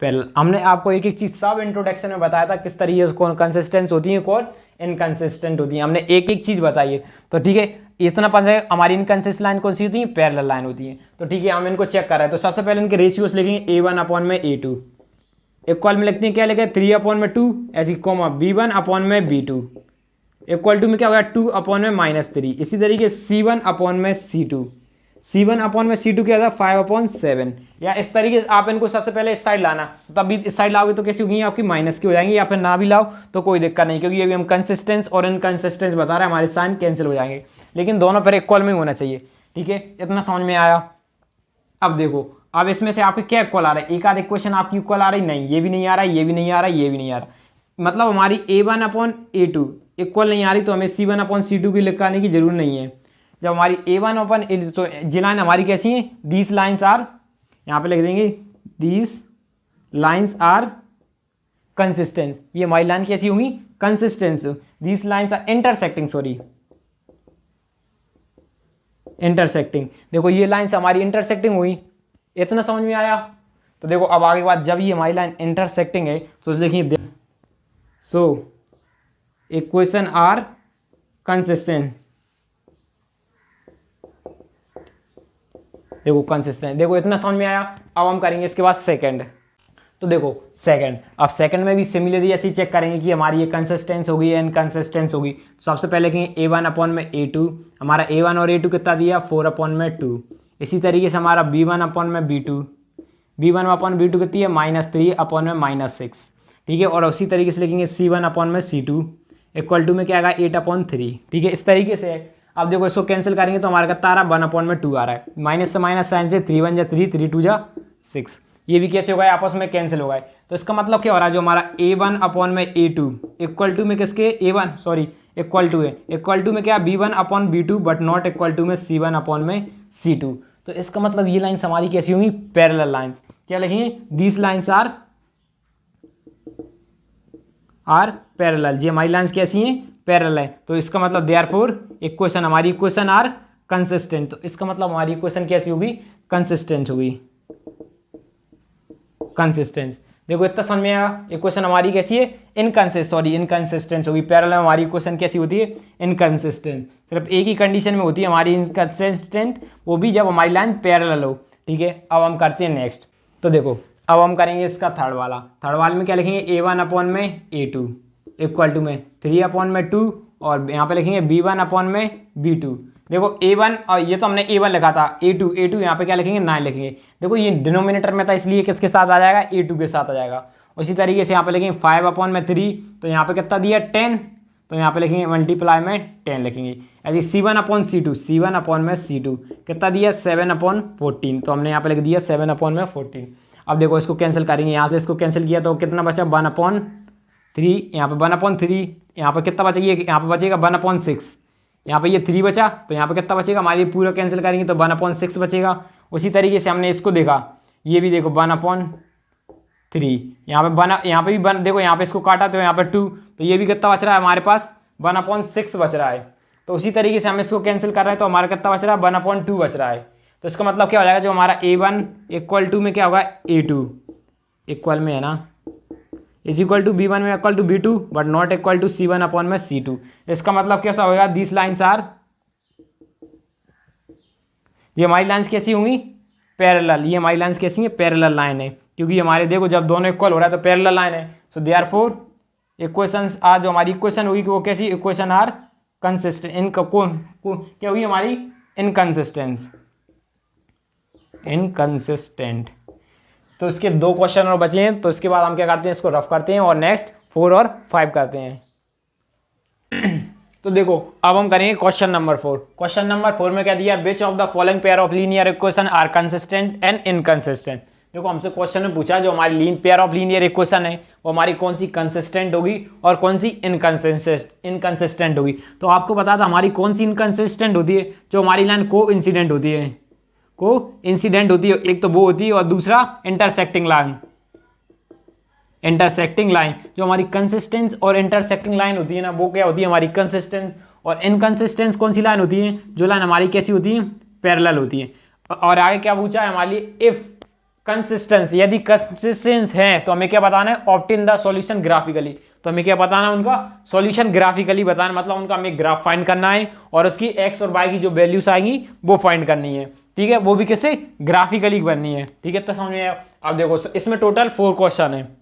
पैरेलल। हमने आपको एक एक चीज सब इंट्रोडक्शन में बताया था किस तरीके से कौन कंसिस्टेंस होती है, कौन इनकंसिस्टेंट होती है, हमने एक एक चीज बताई है। तो ठीक है, इतना पता है हमारी इनकंसिस्टेंट लाइन कौन सी होती है, पैरेलल लाइन होती है। तो ठीक है, हम इनको चेक कर रहे हैं। तो सबसे पहले इनके रेशियोज लिखेंगे, A1/A2 इक्वल में लिखते हैं क्या लिखे, 3/2 ऐसी कॉमा B1/B2 इक्वल टू में क्या होगा, 2/-3। इसी तरीके C1/C2 क्या था, 5/7। या इस तरीके से आप इनको सबसे पहले इस साइड लाना, तब भी इस साइड लाओगे तो कैसी होगी, आपकी माइनस की हो जाएंगी, या फिर ना भी लाओ तो कोई दिक्कत नहीं, क्योंकि अभी हम कंसिस्टेंस और इनकंसिस्टेंस बता रहे हैं, हमारे साइन कैंसिल हो जाएंगे, लेकिन दोनों पर इक्वल में होना चाहिए। ठीक है, इतना समझ में आया। अब देखो अब इसमें से आपके क्या इक्वल आ रहा है, एक आध इक्वेशन आपकी इक्वल आ रही, नहीं ये भी नहीं आ रहा, ये भी नहीं आ रहा, ये भी नहीं आ रहा, मतलब हमारी A1/A2 इक्वल नहीं आ रही, तो हमें C1/C2 की लिखाने की जरूरत नहीं है। जब हमारी A1/A2, तो जी लाइन हमारी कैसी है, दीस लाइन्स आर, यहाँ पे लिख देंगे दीस लाइन्स आर कंसिस्टेंस। ये हमारी लाइन कैसी होंगी, consistence. These lines are intersecting, sorry intersecting. देखो ये लाइन्स हमारी इंटरसेक्टिंग हुई, इतना समझ में आया। तो देखो अब आगे बात, जब ये हमारी लाइन इंटरसेक्टिंग है तो देखिए, सो इक्वेशन आर कंसिस्टेंट, देखो कंसिस्टेंट, देखो इतना समझ में आया। अब हम करेंगे इसके बाद सेकंड। तो देखो सेकंड, अब सेकंड में भी सिमिलरली ऐसे चेक करेंगे कि हमारी ये कंसिस्टेंस होगी या इनकंसिस्टेंस होगी। तो सबसे पहले लिखेंगे A1/A2, हमारा A1 और A2 कितना दिया, 4/2। इसी तरीके से हमारा B1/B2 कितनी है, -3/-6। ठीक है, और उसी तरीके से लिखेंगे C1/C2 इक्वल टू में क्या आएगा, 8/3। ठीक है, इस तरीके से है। अब देखो इसको कैंसिल करेंगे तो हमारा कितना आ रहा है, 1/2 आ रहा है, माइनस से माइनस साइन से 3 1 3 3 2 6। ये भी कैसे हो गए, आपस में कैंसिल हो गए। तो इसका मतलब क्या हो रहा है, जो हमारा A1/A2 इक्वल टू में किसके, इक्वल टू में क्या, B1/B2 but not equal to में C1/C2। तो इसका मतलब ये लाइन्स हमारी कैसी होंगी, पैरेलल लाइन्स। क्या लिखेंगे, दीस लाइन्स आर पैरेलल। जी हमारी लाइन्स कैसी हैं, पैरेलल है। तो इसका मतलब देयरफॉर इक्वेशन, हमारी इक्वेशन आर कंसिस्टेंट। तो इसका मतलब हमारी इक्वेशन कैसी होगी, कंसिस्टेंट होगी, कंसिस्टेंट। देखो इतना समझ में आया। इक्वेशन हमारी कैसी है, इनकंसिस्टेंट होगी। पैरेलल हमारी इक्वेशन कैसी होती है, इनकंसिस्टेंट। सिर्फ एक ही कंडीशन में होती है हमारी इनकंसिस्टेंट, वो भी जब हमारी लाइन पैरेलल हो। ठीक है, अब हम करते हैं नेक्स्ट। तो देखो अब हम करेंगे इसका थर्ड वाला में क्या लिखेंगे, A1/A2 इक्वल टू में 3/2 और यहाँ पे लिखेंगे B1/B2 देखो A1 और ये तो हमने A1 लिखा था, A2 यहाँ पे क्या लिखेंगे 9 लिखेंगे। देखो ये डिनोमिनेटर में था इसलिए किसके साथ आ जाएगा, A2 के साथ आ जाएगा। उसी तरीके से यहाँ पे लिखेंगे 5/3, तो यहाँ पे कितना दिया 10, तो यहाँ पे लिखेंगे मल्टीप्लाई में 10 लिखेंगे। ऐसे C1/C2 कितना दिया 7/14, तो हमने यहाँ पे लिख दिया 7/14। अब देखो इसको कैंसिल करेंगे, यहाँ से इसको कैंसिल किया तो कितना बचा 1/3, यहाँ पे 1/3, यहाँ पे कितना बचेगा, यहाँ पे बचेगा 1/6, यहाँ पे ये 3 बचा, तो यहाँ पे कितना बचेगा हमारे पूरा कैंसिल करेंगे तो 1/6 बचेगा। उसी तरीके से हमने इसको देखा, ये भी देखो 1/3, यहाँ पे यहाँ पे भी देखो यहाँ पे इसको काटा तो यहाँ पे 2, तो ये भी कितना बच रहा है हमारे पास 1/6 बच रहा है। तो उसी तरीके से हम इसको कैंसिल कर रहे हैं तो हमारा कितना बच रहा है 1/2 बच रहा है। तो इसका मतलब क्या हो जाएगा, जो हमारा A1 इक्वल टू में क्या होगा A2 इक्वल में है ना, इज इक्वल टू B1 में equal to B2 but not equal to C1/C2। इसका मतलब कैसा होगा, दिस लाइन्स आर, ये हमारी लाइन्स कैसी होंगी पैरेलल, ये हमारी लाइन्स कैसी है पैरेलल लाइन है, क्योंकि हमारे देखो जब दोनों इक्वल हो रहा है तो पैरेलल लाइन है। सो देयरफॉर इक्वेशंस आर, जो हमारी इक्वेशन होगी वो कैसी, इक्वेशन आर कंसिस्टेंट, क्या हुई हमारी इनकंसिस्टेंट। तो इसके 2 क्वेश्चन और बचे हैं, तो इसके बाद हम क्या करते हैं, इसको रफ करते हैं और नेक्स्ट 4 और 5 करते हैं। तो देखो अब हम करेंगे क्वेश्चन नंबर 4। क्वेश्चन नंबर 4 में क्या दिया, which of the following pair of linear equation are consistent and inconsistent. देखो हमसे क्वेश्चन में पूछा जो हमारी पेयर ऑफ लीनियर इक्वेशन है वो हमारी कौन सी कंसिस्टेंट होगी और कौन सी इनकंसिस्टेंट होगी। तो आपको पता था हमारी कौन सी इनकंसिस्टेंट होती है, जो हमारी लाइन को इंसिडेंट होती है, एक तो वो होती है और दूसरा इंटरसेक्टिंग लाइन। जो हमारी कंसिस्टेंट और इंटरसेक्टिंग लाइन होती है ना, वो क्या होती है हमारी कंसिस्टेंट, और इनकंसिस्टेंट कौन सी लाइन होती है, जो लाइन हमारी कैसी होती है पैरेलल होती है। और आगे क्या पूछा है हमारे लिए, इफ कंसिस्टेंस, यदि कंसिस्टेंस है तो हमें क्या बताना है, ऑब्टेन द सॉल्यूशन ग्राफिकली। तो हमें क्या बताना है, उनका सॉल्यूशन ग्राफिकली बताना, मतलब उनका हमें ग्राफ फाइंड करना है और उसकी एक्स और वाई की जो वैल्यूज आएंगी वो फाइंड करनी है। ठीक है, वो भी किससे, ग्राफिकली बननी है। ठीक है, तो समझ में आया। अब देखो इसमें टोटल 4 क्वेश्चन है,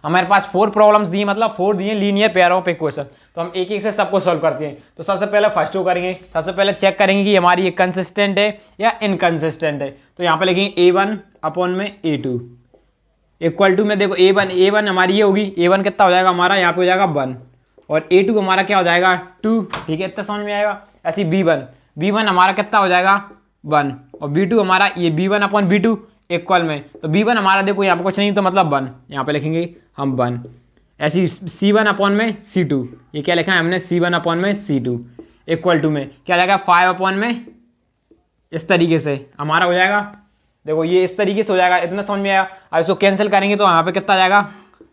हमारे पास 4 प्रॉब्लम्स दी, मतलब 4 दिए लीनियर पेयर ऑफ इक्वेशन। तो हम एक एक से सबको सॉल्व करते हैं। तो सबसे पहले फर्स्ट वो करेंगे, सबसे पहले चेक करेंगे कि हमारी ये कंसिस्टेंट है या इनकंसिस्टेंट है। तो यहाँ पे लिखेंगे A1/A2 इक्वल टू में, देखो A1 हमारी ये होगी, A1 कितना हो जाएगा हमारा, यहाँ पे हो जाएगा 1, और A2 हमारा क्या हो जाएगा 2। ठीक है, इतना समझ में आएगा। ऐसे B1 हमारा कितना हो जाएगा 1, और B2 हमारा ये B1/B2 इक्वल में, तो B1 हमारा देखो यहाँ पे कुछ नहीं तो मतलब 1, यहाँ पे लिखेंगे हम 1। ऐसी C1/C2, ये क्या लिखा है हमने C1/C2 इक्वल टू में क्या जाएगा 5/, इस तरीके से हमारा हो जाएगा। देखो ये इस तरीके से हो जाएगा, इतना समझ में आया। अब इसको कैंसिल करेंगे तो यहाँ पे कितना जाएगा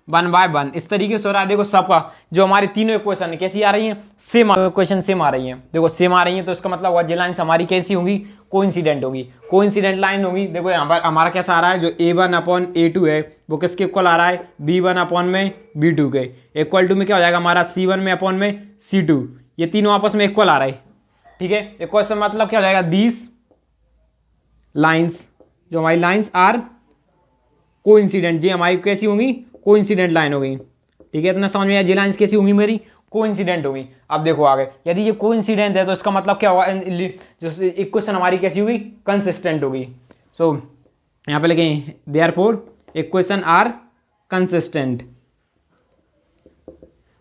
1/1, इस तरीके से हो रहा है। देखो सबका जो हमारी तीनों इक्वेशन कैसी आ रही हैं, सेम इक्वेशन सेम आ रही हैं। देखो सेम आ रही हैं, तो इसका मतलब हुआ ये लाइन्स हमारी कैसी होगी, कोइंसिडेंट होगी, कोइंसिडेंट लाइन होगी। देखो यहाँ पर हमारा कैसा आ रहा है, जो A1/A2 है वो किसके इक्वल आ रहा है, B1/B2 के इक्वल टू में क्या हो जाएगा हमारा C1/C2, ये तीनों आपस में इक्वल आ रहा है। ठीक है, इक्वल से मतलब क्या हो जाएगा, दीज लाइन्स, जो हमारी लाइन्स आर कोइंसिडेंट, ये हमारी कैसी होंगी, कोइंसिडेंट लाइन होगी। ठीक है, इतना समझ में आया, ये लाइन्स कैसी होंगी मेरी, कोइंसिडेंट होगी। अब देखो आगे, यदि ये कोइंसिडेंट है तो इसका मतलब क्या होगा, जो इक्वेशन हमारी कैसी होगी, कंसिस्टेंट होगी। सो यहाँ पे लिखेंगे देयरफॉर इक्वेशन आर कंसिस्टेंट,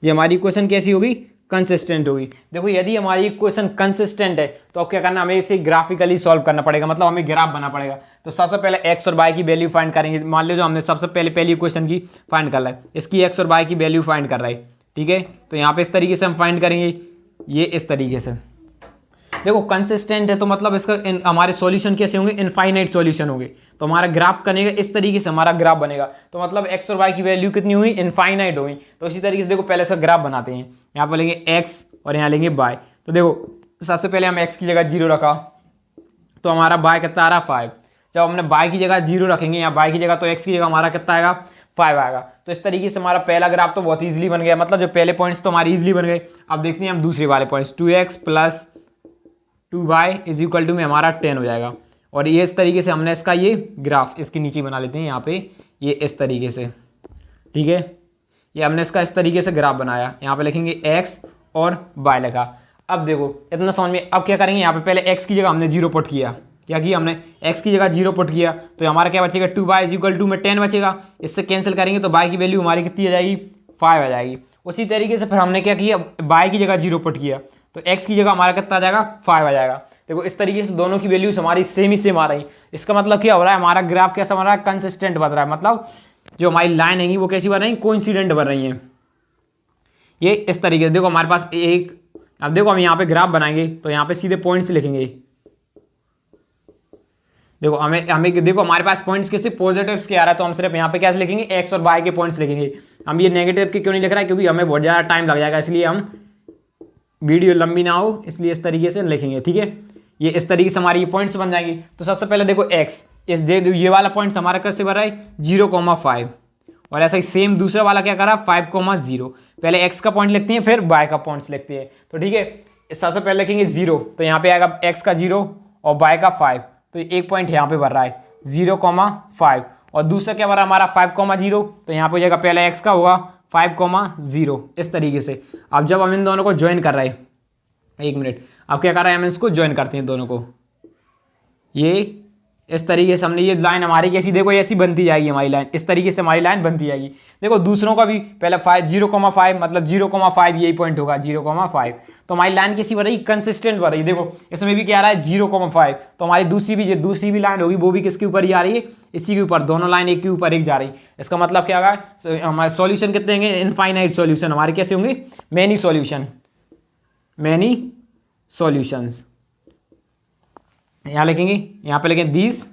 ये हमारी इक्वेशन कैसी होगी, कंसिस्टेंट होगी। देखो यदि हमारी इक्वेशन कंसिस्टेंट है तो अब क्या करना, हमें इसे ग्राफिकली सॉल्व करना पड़ेगा, मतलब हमें ग्राफ बनाना पड़ेगा। तो सबसे पहले एक्स और वाई की वैल्यू फाइंड करेंगे। मान लो जो हमने सबसे पहली इक्वेशन की फाइंड कर रहा है, इसकी एक्स और वाई की वैल्यू फाइंड कर रहा है। ठीक है, तो यहाँ पे इस तरीके से हम फाइंड करेंगे, ये इस तरीके से। देखो कंसिस्टेंट है तो मतलब इसका हमारे सॉल्यूशन कैसे होंगे, इनफाइनाइट सॉल्यूशन होंगे। तो हमारा ग्राफ बनेगा इस तरीके से, हमारा ग्राफ बनेगा, तो मतलब एक्स और वाई की वैल्यू कितनी हुई, इनफाइनाइट हुई। तो इसी तरीके से देखो पहले से ग्राफ बनाते हैं, यहाँ पर लेंगे एक्स और यहाँ लेंगे वाई। तो देखो सबसे पहले हम एक्स की जगह 0 रखा, तो हमारा वाई कितना आ रहा 5। जब हमने वाई की जगह 0 रखेंगे यहाँ वाई की जगह, तो एक्स की जगह हमारा कितना आएगा 5 आएगा। तो इस तरीके से हमारा पहला ग्राफ तो बहुत ईजिली बन गया, मतलब जो पहले पॉइंट्स तो हमारे ईजिली बन गए। अब देखते हैं हम दूसरे वाले पॉइंट्स, 2x + 2y = में हमारा 10 हो जाएगा। और ये इस तरीके से हमने इसका ये ग्राफ इसके नीचे बना लेते हैं यहाँ पे, ये इस तरीके से। ठीक है, ये हमने इसका इस तरीके से ग्राफ बनाया, यहाँ पे लिखेंगे x और y लिखा। अब देखो इतना समझ में, अब क्या करेंगे, यहाँ पे पहले x की जगह हमने 0 पुट किया, क्या किया हमने, x की जगह 0 पुट किया, तो हमारा क्या बचेगा 2y इज इक्वल टू में 10 बचेगा, इससे कैंसिल करेंगे तो y की वैल्यू हमारी कितनी आ जाएगी 5 आ जाएगी। उसी तरीके से फिर हमने क्या किया, y की जगह 0 पुट किया, तो x की जगह हमारा कितना आ जाएगा 5 आ जाएगा। देखो इस तरीके से दोनों की वैल्यूज हमारी सेम ही सेम आ रही। इसका मतलब क्या हो रहा है, हमारा ग्राफ कैसा बन रहा है, कंसिस्टेंट बन रहा है, मतलब जो हमारी लाइन है वो कैसी बन रही है, कोइंसिडेंट बन रही है। ये इस तरीके से देखो हमारे पास एक, अब देखो हम यहाँ पे ग्राफ बनाएंगे तो यहाँ पे सीधे पॉइंट्स लिखेंगे। देखो हमें देखो हमारे पास पॉइंट्स कैसे पॉजिटिव्स के आ रहा है, तो हम सिर्फ यहाँ पे क्या लिखेंगे, एक्स और वाई के पॉइंट्स लिखेंगे। हम ये नेगेटिव के क्यों नहीं लिख रहा है, क्योंकि हमें बहुत ज़्यादा टाइम लग जाएगा, इसलिए हम वीडियो लंबी ना हो इसलिए इस तरीके से लिखेंगे, ठीक है। ये इस तरीके से हमारी ये पॉइंट्स बन जाएंगी। तो सबसे पहले देखो एक्स, इस ये वाला पॉइंट हमारा कैसे बन रहा है 0,5, और ऐसा ही सेम दूसरा वाला क्या करा 5,0। पहले एक्स का पॉइंट लिखते हैं फिर वाई का पॉइंट्स लिखते हैं, तो ठीक है। सबसे पहले लिखेंगे 0, तो यहाँ पे आएगा एक्स का 0 और वाई का 5, तो एक पॉइंट यहाँ पे भर रहा है 0,5, और दूसरा क्या भरा हमारा 5,0, तो यहाँ पे हो जाएगा पहले एक्स का होगा 5,0 इस तरीके से। अब जब हम इन दोनों को ज्वाइन कर रहे हैं, एक मिनट, अब क्या कर रहे हैं हम इसको ज्वाइन करते हैं दोनों को, ये इस तरीके से हमने ये लाइन हमारी कैसी, देखो ऐसी बनती जाएगी हमारी लाइन, इस तरीके से हमारी लाइन बनती जाएगी। देखो दूसरों का भी पहले 0,5 मतलब 0,5 यही पॉइंट होगा 0,5, तो हमारी लाइन कैसी बन रही, कंसिस्टेंट बन रही। देखो इसमें भी क्या आ रहा है 0,5, तो हमारी दूसरी भी लाइन होगी वो भी किसके ऊपर ही आ रही है, इसी के ऊपर, दोनों लाइन एक के ऊपर एक जा रही। इसका मतलब क्या होगा, हमारे सॉल्यूशन कितने होंगे, इनफाइनाइट सॉल्यूशन हमारे कैसे होंगे, मैनी सॉल्यूशंस। यहाँ लिखेंगे, यहाँ पे लिखेंगे दिस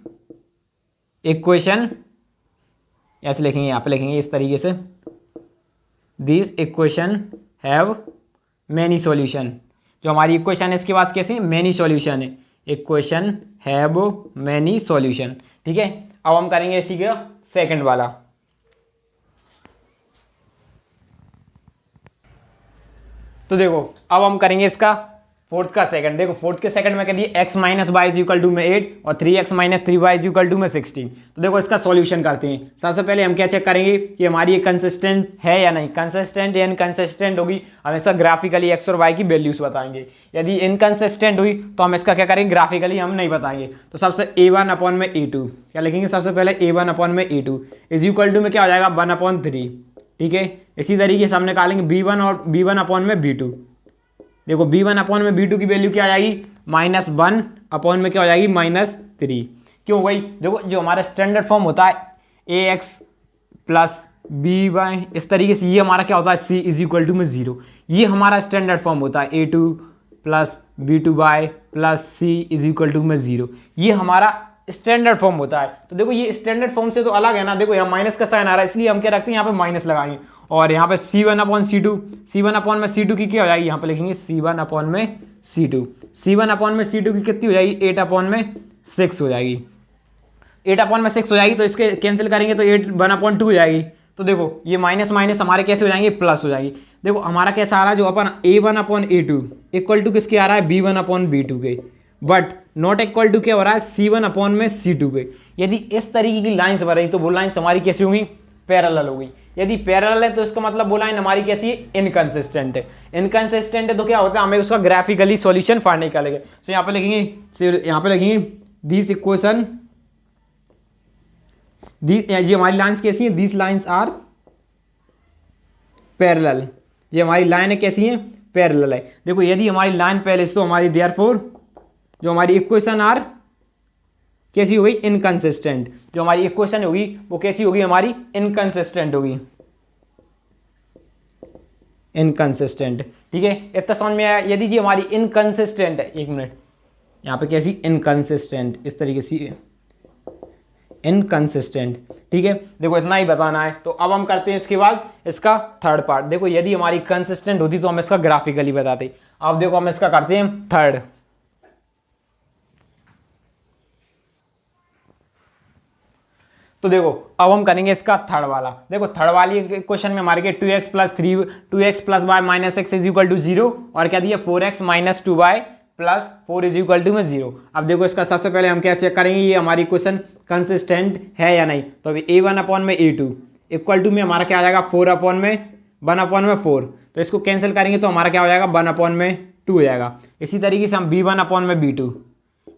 इक्वेशन, ऐसे लिखेंगे, यहाँ पे लिखेंगे इस तरीके से, this equation have many solution. जो हमारी इक्वेशन है इसके बाद कैसे मैनी सॉल्यूशन है, इक्वेशन हैव मैनी सॉल्यूशन, ठीक है। अब हम करेंगे इसी का सेकंड वाला। तो देखो अब हम करेंगे इसका फोर्थ का सेकंड। देखो फोर्थ के सेकंड में कह दिए x minus y is equal to में 8 और 3x minus 3y is equal to में 16। तो देखो इसका सॉल्यूशन करते हैं। सबसे पहले हम क्या चेक करेंगे कि हमारी ये कंसिस्टेंट है या नहीं, कंसिस्टेंट या इनकंसिस्टेंट होगी हम इसका ग्राफिकली x और y की वैल्यूज बताएंगे। यदि इनकंसिस्टेंट हुई तो हम इसका क्या करेंगे, ग्राफिकली हम नहीं बताएंगे। तो सबसे a1 अपॉन में a2 क्या लिखेंगे, सबसे पहले a1 अपॉन में a2 इज इक्वल टू में क्या हो जाएगा 1/3, ठीक है। इसी तरीके से हम निकालेंगे b1 और b1 अपॉन में b2। देखो b1 अपॉन में b2 की वैल्यू क्या आ जाएगी -1 अपॉन में क्या हो जाएगी -3। क्यों भाई, देखो जो हमारा स्टैंडर्ड फॉर्म होता है ax प्लस by, इस तरीके से ये हमारा क्या होता है c इज इक्वल टू में 0। ये हमारा स्टैंडर्ड फॉर्म होता है a2 plus b2y plus c is equal to में 0। ये हमारा स्टैंडर्ड फॉर्म होता है। तो देखो ये स्टैंडर्ड फॉर्म से तो अलग है ना, देखो यहाँ माइनस का साइन आ रहा है इसलिए हम क्या रखते हैं यहाँ पे माइनस लगाएंगे, और यहाँ पे c1 अपॉन c1 अपॉन में c2 की क्या हो जाएगी, यहाँ पे लिखेंगे c1 अपॉन में c1 अपॉन में c2 की कितनी हो जाएगी 8 अपॉन में 6 हो जाएगी, 8 अपॉन में 6 हो जाएगी। तो इसके कैंसिल करेंगे तो 1/2 हो जाएगी। तो देखो ये माइनस माइनस हमारे कैसे हो जाएंगे, प्लस हो जाएगी। देखो हमारा कैसा आ रहा है, जो अपन a1 upon a2 equal to किसके आ रहा है b1 अपॉन b2 के, बट नॉट इक्वल टू क्या हो रहा है c1 अपॉन में c2 के। यदि इस तरीके की लाइन्स बन रही तो वो लाइन्स हमारी कैसी होंगी, पैरेलल होगी। यदि पैरेलल है तो इसका मतलब वो लाइन हमारी कैसी है, इनकंसिस्टेंट है। इनकंसिस्टेंट है तो क्या होता है, हमें उसका ग्राफिकली सॉल्यूशन फाइंड निकालेंगे। तो यहाँ पे लिखेंगे दिस इक्वेशन, ये हमारी लाइन्स कैसी हैं, दिस लाइन्स आर पैरेलल। ये हमारी लाइन है कैसी है, पैरेलल है। देखो यदि हमारी लाइन पैरेलल तो हमारी देयरफॉर जो हमारी इक्वेशन आर कैसी होगी, इनकंसिस्टेंट। जो हमारी इक्वेशन होगी वो कैसी होगी, हमारी इनकंसिस्टेंट होगी, इनकंसिस्टेंट, ठीक है। इतना समझ में आया। यदि जी हमारी इनकंसिस्टेंट है, एक मिनट, यहाँ पे कैसी इनकंसिस्टेंट, इस तरीके से इनकंसिस्टेंट, ठीक है। देखो इतना ही बताना है। तो अब हम करते हैं इसके बाद इसका थर्ड पार्ट। देखो यदि हमारी कंसिस्टेंट होती तो हम इसका ग्राफिकली बताते। अब देखो हम इसका करते हैं थर्ड। तो देखो अब हम करेंगे इसका थर्ड वाला। देखो थर्ड वाली क्वेश्चन में हमारे 2x plus y minus x is equal to 0 और क्या दिया 4x minus 2y plus 4 is equal to में 0। अब देखो इसका सबसे पहले हम क्या चेक करेंगे, ये हमारी क्वेश्चन कंसिस्टेंट है या नहीं। तो अभी a1 अपॉन में a2 इक्वल टू में हमारा क्या आ जाएगा 4 अपॉन में 1 अपॉन में 4। तो इसको कैंसिल करेंगे तो हमारा क्या हो जाएगा 1 अपॉन में 2 हो जाएगा। इसी तरीके से हम b1 अपॉन में b2,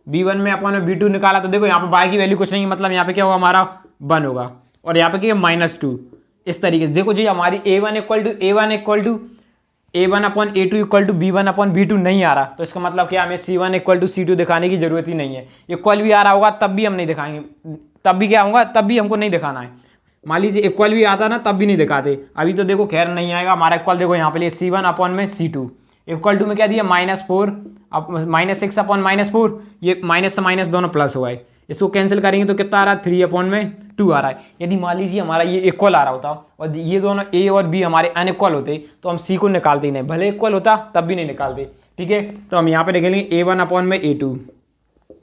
b1 में अपॉन में b2 निकाला तो देखो यहाँ पे बाय की वैल्यू कुछ नहीं है, मतलब यहाँ पे क्या होगा हमारा 1 होगा, और यहाँ पे क्या -2। इस तरीके से देखो जी हमारी a1 upon a2 equal to b1 upon b2 नहीं आ रहा, तो इसका मतलब क्या हमें c1 इक्वल टू c2 दिखाने की जरूरत ही नहीं है। इक्वल भी आ रहा होगा तब भी हम नहीं दिखाएंगे, तब भी क्या होगा, तब भी हमको नहीं दिखाना है। मान लीजिए इक्वल भी आता ना तब भी नहीं दिखाते, अभी तो देखो खैर नहीं आएगा हमारा इक्वल। देखो यहाँ पे लिए c1 अपॉन में c2 इक्वल टू में क्या दिया -4 -6 अपॉन -4, ये माइनस से माइनस दोनों प्लस हुआ है, इसको कैंसिल करेंगे तो कितना आ रहा है 3 अपॉन में 2 आ रहा है। यदि मान लीजिए हमारा ये इक्वल आ रहा होता और ये दोनों a और b हमारे अनइक्वल होते तो हम c को निकालते ही नहीं, भले इक्वल होता तब भी नहीं निकालते। ठीक है, तो हम यहाँ पे देखेंगे a1 अपॉन में a2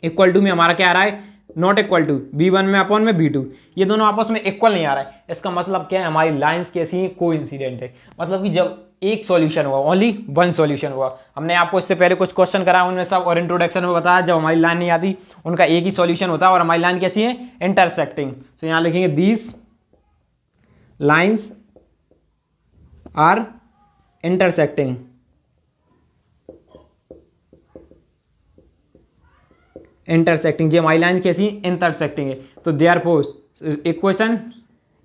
इक्वल टू में हमारा क्या आ रहा है नॉट इक्वल टू b1 में अपॉन में b2, ये दोनों आपस में इक्वल नहीं आ रहा है। इसका मतलब क्या है, हमारी लाइंस कैसी हैं, कोइंसिडेंट है। मतलब कि जब एक सॉल्यूशन हुआ, ओनली वन सॉल्यूशन हुआ, हमने आपको इससे पहले कुछ क्वेश्चन कराया उनमें सब और इंट्रोडक्शन में बताया, जब हमारी लाइन नहीं आती उनका एक ही सॉल्यूशन होता है और हमारी लाइन कैसी है इंटरसेक्टिंग। तो यहाँ लिखेंगे these lines are intersecting, intersecting जी हमारी लाइन कैसी इंटरसेक्टिंग है। तो देयरफॉर इक्वेशन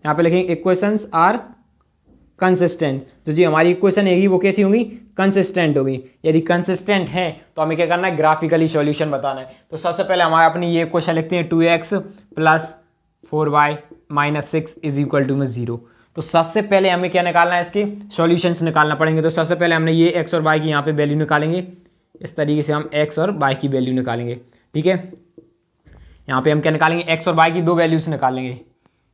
यहाँ पे लिखेंगे इक्वेशंस आर कंसिस्टेंट, तो जी हमारी इक्वेशन है वो कैसी होंगी कंसिस्टेंट होगी। यदि कंसिस्टेंट है तो हमें क्या करना है ग्राफिकली सॉल्यूशन बताना है। तो सबसे पहले हमारे अपनी ये इक्वेशन लिखते हैं 2x plus 4y minus 6 is equal to में 0। तो सबसे पहले हमें क्या निकालना है, इसके सॉल्यूशंस निकालना पड़ेंगे। तो सबसे पहले हमने ये x और y की यहाँ पे वैल्यू निकालेंगे, इस तरीके से हम x और y की वैल्यू निकालेंगे। ठीक है, यहाँ पे हम क्या निकालेंगे x और y की दो वैल्यूज निकालेंगे।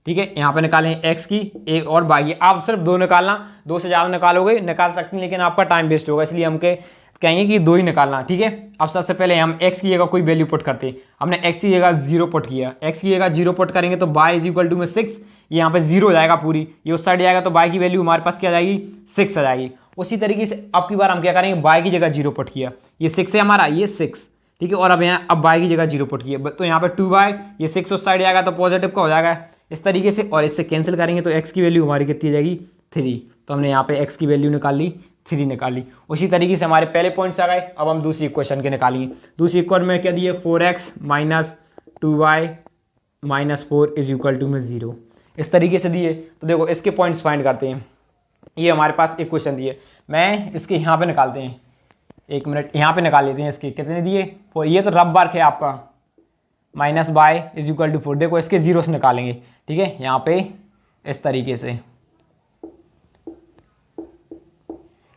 ठीक है, यहाँ पे निकालेंगे x की एक और y की। आप सिर्फ दो निकालना, दो से ज़्यादा निकालोगे निकाल सकते हैं लेकिन आपका टाइम वेस्ट होगा, इसलिए हम कहेंगे कि दो ही निकालना। ठीक है, अब सबसे पहले हम x की जगह कोई वैल्यू पुट करते हैं। हमने x की जगह 0 पुट किया, x की जगह 0 पुट करेंगे तो y इज इक्वल टू में 6, ये यहाँ पे 0 हो जाएगा पूरी, ये उस साइड जाएगा तो y की वैल्यू हमारे पास क्या आ जाएगी 6 आ जाएगी। उसी तरीके से अब की बार हम क्या करेंगे, y की जगह 0 पुट किया, ये 6 है हमारा, ये 6। ठीक है, और अब यहाँ अब y की जगह 0 पुट किया तो यहाँ पे 2y, ये 6 उस साइड जाएगा तो पॉजिटिव का हो जाएगा इस तरीके से, और इससे कैंसिल करेंगे तो x की वैल्यू हमारी कितनी आ जाएगी 3। तो हमने यहाँ पे x की वैल्यू निकाल ली 3 निकाल ली। उसी तरीके से हमारे पहले पॉइंट्स आ गए। अब हम दूसरी इक्वेशन के निकालेंगे। दूसरी इक्वेशन में क्या दिए 4x minus 2y minus 4 is equal to में 0, इस तरीके से दिए। तो देखो इसके पॉइंट्स फाइंड करते हैं। ये हमारे पास इक्वेशन दिए, मैं इसके यहाँ पे निकालते हैं, एक मिनट यहाँ पे निकाल लेते हैं। इसके कितने दिए 4, ये तो रफ वर्क है आपका, minus by is equal to 4। देखो इसके जीरोस निकालेंगे। ठीक है, यहाँ पे इस तरीके से।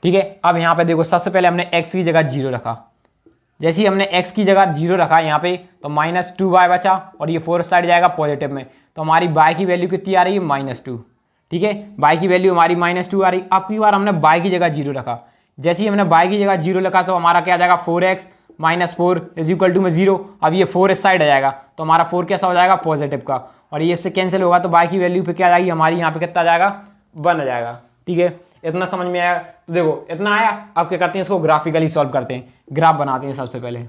ठीक है, अब यहाँ पे देखो सबसे पहले हमने x की जगह 0 रखा, जैसे ही हमने x की जगह 0 रखा यहाँ पे तो माइनस 2y बचा और ये 4 साइड जाएगा पॉजिटिव में, तो हमारी y की वैल्यू कितनी आ रही है -2। ठीक है, y की वैल्यू हमारी -2 आ रही। अब की बार हमने y की जगह 0 रखा, जैसे ही हमने y की जगह 0 रखा तो हमारा क्या आ जाएगा 4x minus 4 is equal to में 0। अब ये 4 इस साइड आ जाएगा तो हमारा 4 कैसा हो जाएगा पॉजिटिव का, और ये इससे कैंसिल होगा तो y की वैल्यू पे क्या आ जाएगी हमारी यहाँ पे कितना आ जाएगा 1 आ जाएगा। ठीक है, इतना समझ में आया। तो देखो इतना आया, अब क्या करते हैं इसको ग्राफिकली सॉल्व करते हैं, ग्राफ बनाते हैं सबसे पहले।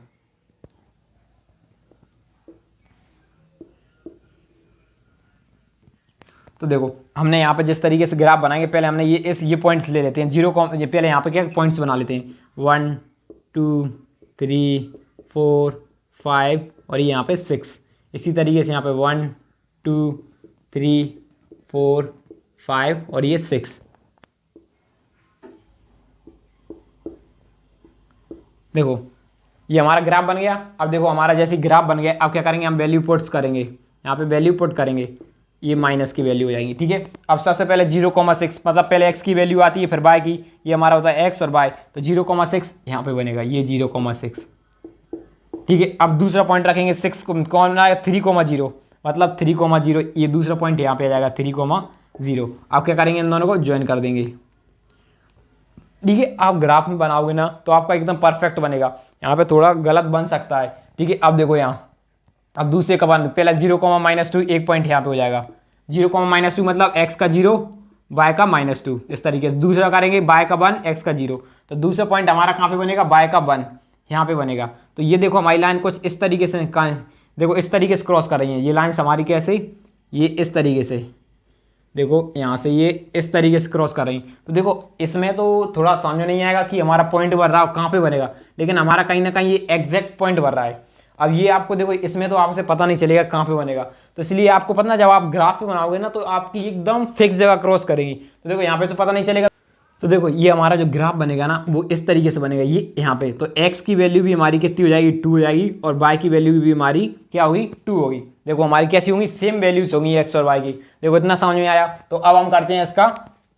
तो देखो हमने यहाँ पे जिस तरीके से ग्राफ बनाएंगे, पहले हमने ये पॉइंट्स ले लेते हैं 0, पहले यहाँ पे क्या पॉइंट्स बना लेते हैं 1 2 3 4 5 और ये यहाँ पे 6। इसी तरीके से यहाँ पे 1 2 3 4 5 और ये 6। देखो ये हमारा ग्राफ बन गया। अब देखो हमारा जैसे ग्राफ बन गया, अब क्या करेंगे हम वैल्यू पुट्स करेंगे, यहाँ पे वैल्यू पुट करेंगे, ये माइनस की वैल्यू हो जाएगी। ठीक है, अब सबसे पहले 0,6 मतलब पहले x की वैल्यू आती है फिर y की, ये हमारा होता है x और y, तो 0,6 यहाँ पे बनेगा, ये 0,6। ठीक है, अब दूसरा पॉइंट रखेंगे 6 कौन आएगा 3,0 मतलब 3,0, ये दूसरा पॉइंट यहाँ पे आ जाएगा 3,0। अब क्या करेंगे इन दोनों को ज्वाइन कर देंगे। ठीक है, आप ग्राफ में बनाओगे ना तो आपका एकदम परफेक्ट बनेगा, यहाँ पे थोड़ा गलत बन सकता है। ठीक है, अब देखो यहाँ अब दूसरे का बन, पहला 0,-2 एक पॉइंट यहाँ पे हो जाएगा, 0,-2 मतलब x का 0 y का -2, इस तरीके से। दूसरा करेंगे y का 1 x का 0, तो दूसरा पॉइंट हमारा कहाँ पे बनेगा y का 1 यहाँ पे बनेगा। तो ये देखो हमारी लाइन कुछ इस तरीके से देखो इस तरीके से क्रॉस कर रही है, ये लाइन्स हमारी कैसे ये इस तरीके से देखो यहाँ से ये इस तरीके से क्रॉस कर रही, तो देखो इसमें तो थोड़ा समझ नहीं आएगा कि हमारा पॉइंट बन रहा है कहाँ पे बनेगा, लेकिन हमारा कहीं ना कहीं ये एग्जैक्ट पॉइंट बन रहा है। अब ये आपको देखो इसमें तो आपसे पता नहीं चलेगा कहाँ पे बनेगा, तो इसलिए आपको पता ना जब आप ग्राफ पे बनाओगे ना तो आपकी एकदम फिक्स जगह क्रॉस करेगी, तो देखो यहाँ पे तो पता नहीं चलेगा। तो देखो ये हमारा जो ग्राफ बनेगा ना वो इस तरीके से बनेगा, ये यहाँ पे तो x की वैल्यू भी हमारी कितनी हो जाएगी 2 हो जाएगी, और y की वैल्यू भी हमारी क्या होगी 2 होगी। देखो हमारी कैसी होंगी सेम वैल्यूज होंगी x और y की। देखो इतना समझ में आया। तो अब हम करते हैं इसका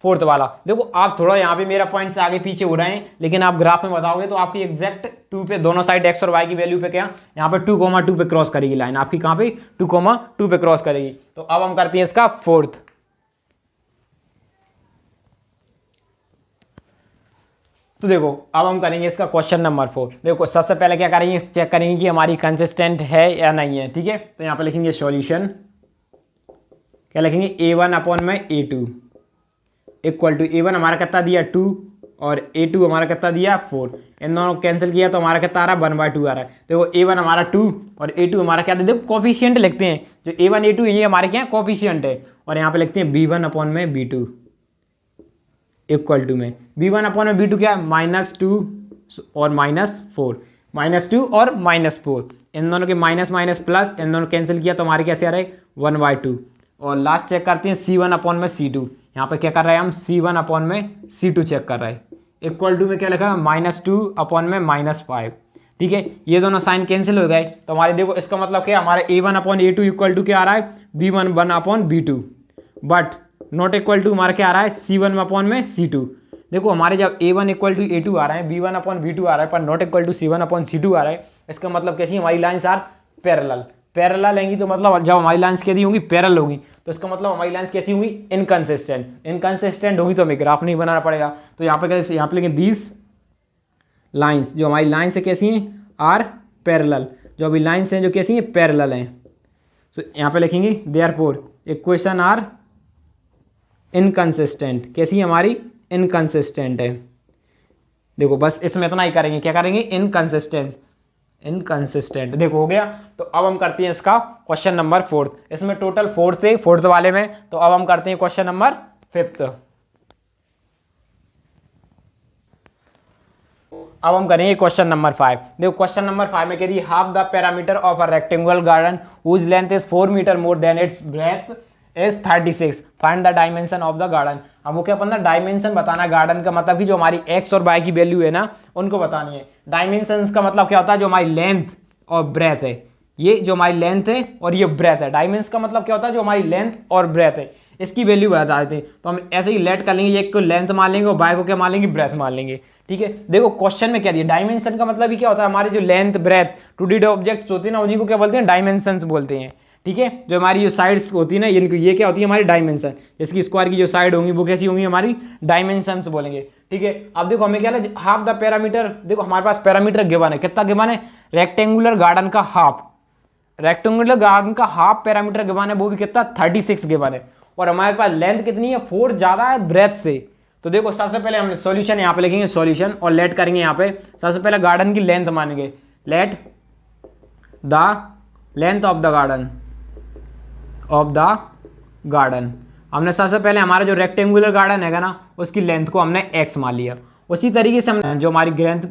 फोर्थ वाला। देखो आप थोड़ा यहाँ पे मेरा पॉइंट से आगे पीछे हो रहे हैं, लेकिन आप ग्राफ में बताओगे तो आपकी एग्जैक्ट 2 पे दोनों साइड x और y की वैल्यू पे क्या यहाँ पे 2,2 पे क्रॉस करेगी लाइन आपकी, कहाँ पे 2,2 पे क्रॉस करेगी। तो अब हम करते हैं इसका फोर्थ। तो देखो अब हम करेंगे इसका क्वेश्चन नंबर 4। देखो सबसे पहले क्या करेंगे, चेक करेंगे कि हमारी कंसिस्टेंट है या नहीं है, ठीक है। तो यहाँ पे लिखेंगे सॉल्यूशन, क्या लिखेंगे a1/a2 इक्वल टू a1 हमारा कितना दिया 2 और a2 हमारा कितना दिया 4, इन दोनों कैंसिल किया तो हमारा कितना आ रहा है 1/2 आ रहा है। देखो a1 हमारा 2 और a2 हमारा क्या, देखो कोफिशिएंट लिखते हैं, जो a1 a2 ये हमारे क्या कोफिशिएंट है, और यहाँ पे लिखते हैं b1/b2 इक्वल टू में b1/b2 क्या है -2 और -4, -2 और -4, इन दोनों के माइनस माइनस प्लस, इन दोनों कैंसिल किया तो हमारे कैसे आ रहा है 1/2। और लास्ट चेक करते हैं c1/c2, यहाँ पे क्या कर रहे हैं हम c1/c2 चेक कर रहे हैं, इक्वल टू में क्या लिखा है -2/-5। ठीक है, ये दोनों साइन कैंसिल हो गए तो हमारे देखो इसका मतलब क्या हमारे a1/a2 इक्वल टू क्या आ रहा है b1/b2, but not equal to हमारा क्या आ रहा है c1/c2। देखो हमारे जब a1 इक्वल टू a2 आ रहा है, b1/b2 आ रहा है, पर नॉट इक्वल टू c1/c2 आ रहा है, इसका मतलब कैसी हमारी लाइन्स आर पैरेलल। पैरेलल लेंगी तो मतलब जब हमारी लाइन्स कैसी होंगी पैरेलल होगी, तो इसका मतलब हमारी लाइन्स कैसी होंगी इनकंसिस्टेंट। इनकंसिस्टेंट होगी तो हमें ग्राफ नहीं बनाना पड़ेगा। तो यहाँ पे कैसे, यहाँ पे लेंगे दीज लाइन्स, जो हमारी लाइन्स है कैसी हैं आर पैरेलल, जो अभी लाइन्स हैं जो कैसी हैं पैरेलल हैं। तो यहाँ पे लिखेंगे देयरफॉर इक्वेशन आर इनकंसिस्टेंट, कैसी हमारी इनकंसिस्टेंट है। देखो बस इसमें इतना ही करेंगे, क्या करेंगे इनकंसिस्टेंट। देखो हो गया। तो अब हम करते हैं इसका क्वेश्चन नंबर 4। इसमें टोटल 4 थे, 4th वाले में। तो अब हम करते हैं क्वेश्चन नंबर 5। अब हम करेंगे क्वेश्चन नंबर 5। देखो क्वेश्चन नंबर 5 में कह रही half the perimeter of a rectangular garden whose length is 4 metre more than its breadth is 36, find the dimension of the garden. अब वो क्या अपना डायमेंशन बताना गार्डन का, मतलब कि जो हमारी एक्स और वाई की वैल्यू है ना उनको बतानी है। डायमेंशन का मतलब क्या होता है, जो हमारी लेंथ और ब्रेथ है, ये जो हमारी लेंथ है और ये ब्रेथ है। डायमेंशन का मतलब क्या होता है, जो हमारी लेंथ और ब्रेथ है इसकी वैल्यू बता देते हैं। तो हम ऐसे ही लेट कर लेंगे, एक को लेंथ मान लेंगे और बाय को क्या मान लेंगे ब्रेथ मान लेंगे। ठीक है, देखो क्वेश्चन में क्या दिया, डायमेंशन का मतलब ही क्या होता है, हमारे जो लेंथ ब्रेथ 2D ऑब्जेक्ट्स होते हैं ना उन्हीं को क्या बोलते हैं डायमेंशंस बोलते हैं। ठीक है, जो हमारी जो साइड्स होती है ना इनको, ये क्या होती है हमारी डायमेंशन। इसकी स्क्वायर की जो साइड होंगी वो कैसी होंगी हमारी डायमेंशंस बोलेंगे। ठीक है, अब देखो हमें क्या है हाफ द पैरामीटर। देखो हमारे पास पैरामीटर गिवन है, कितना गिवन है रेक्टेंगुलर गार्डन का हाफ, रेक्टेंगुलर गार्डन का हाफ पैरामीटर गिवन है, वो भी कितना 36 गिवन है। और हमारे पास लेंथ कितनी है 4 ज्यादा है ब्रेथ से। तो देखो सबसे पहले हम सॉल्यूशन यहाँ पे लिखेंगे सॉल्यूशन और लेट करेंगे यहाँ पे। सबसे पहले गार्डन की लेंथ मानेंगे, let the length of the garden हमने सबसे पहले हमारा जो रेक्टेंगुलर गार्डन है ना उसकी लेंथ को हमने x मान लिया। उसी तरीके से हम जो हमारी लेंथ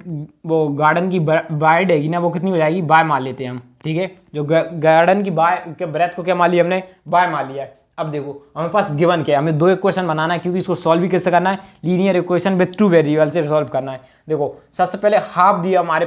वो गार्डन की वाइड है ना वो कितनी हो जाएगी बाय मान लेते हैं हम। ठीक है, जो गार्डन की बाय के ब्रेथ को क्या मान लिया हमने बाय मान लिया है। अब देखो हमारे पास गिवन क्या है, हमें 2 इक्वेशन बनाना है क्योंकि इसको सॉल्व भी कैसे करना है, लीनियर इक्वेशन विद 2 वेरिएबल से सॉल्व करना है। देखो सबसे पहले हाफ दिया हमारे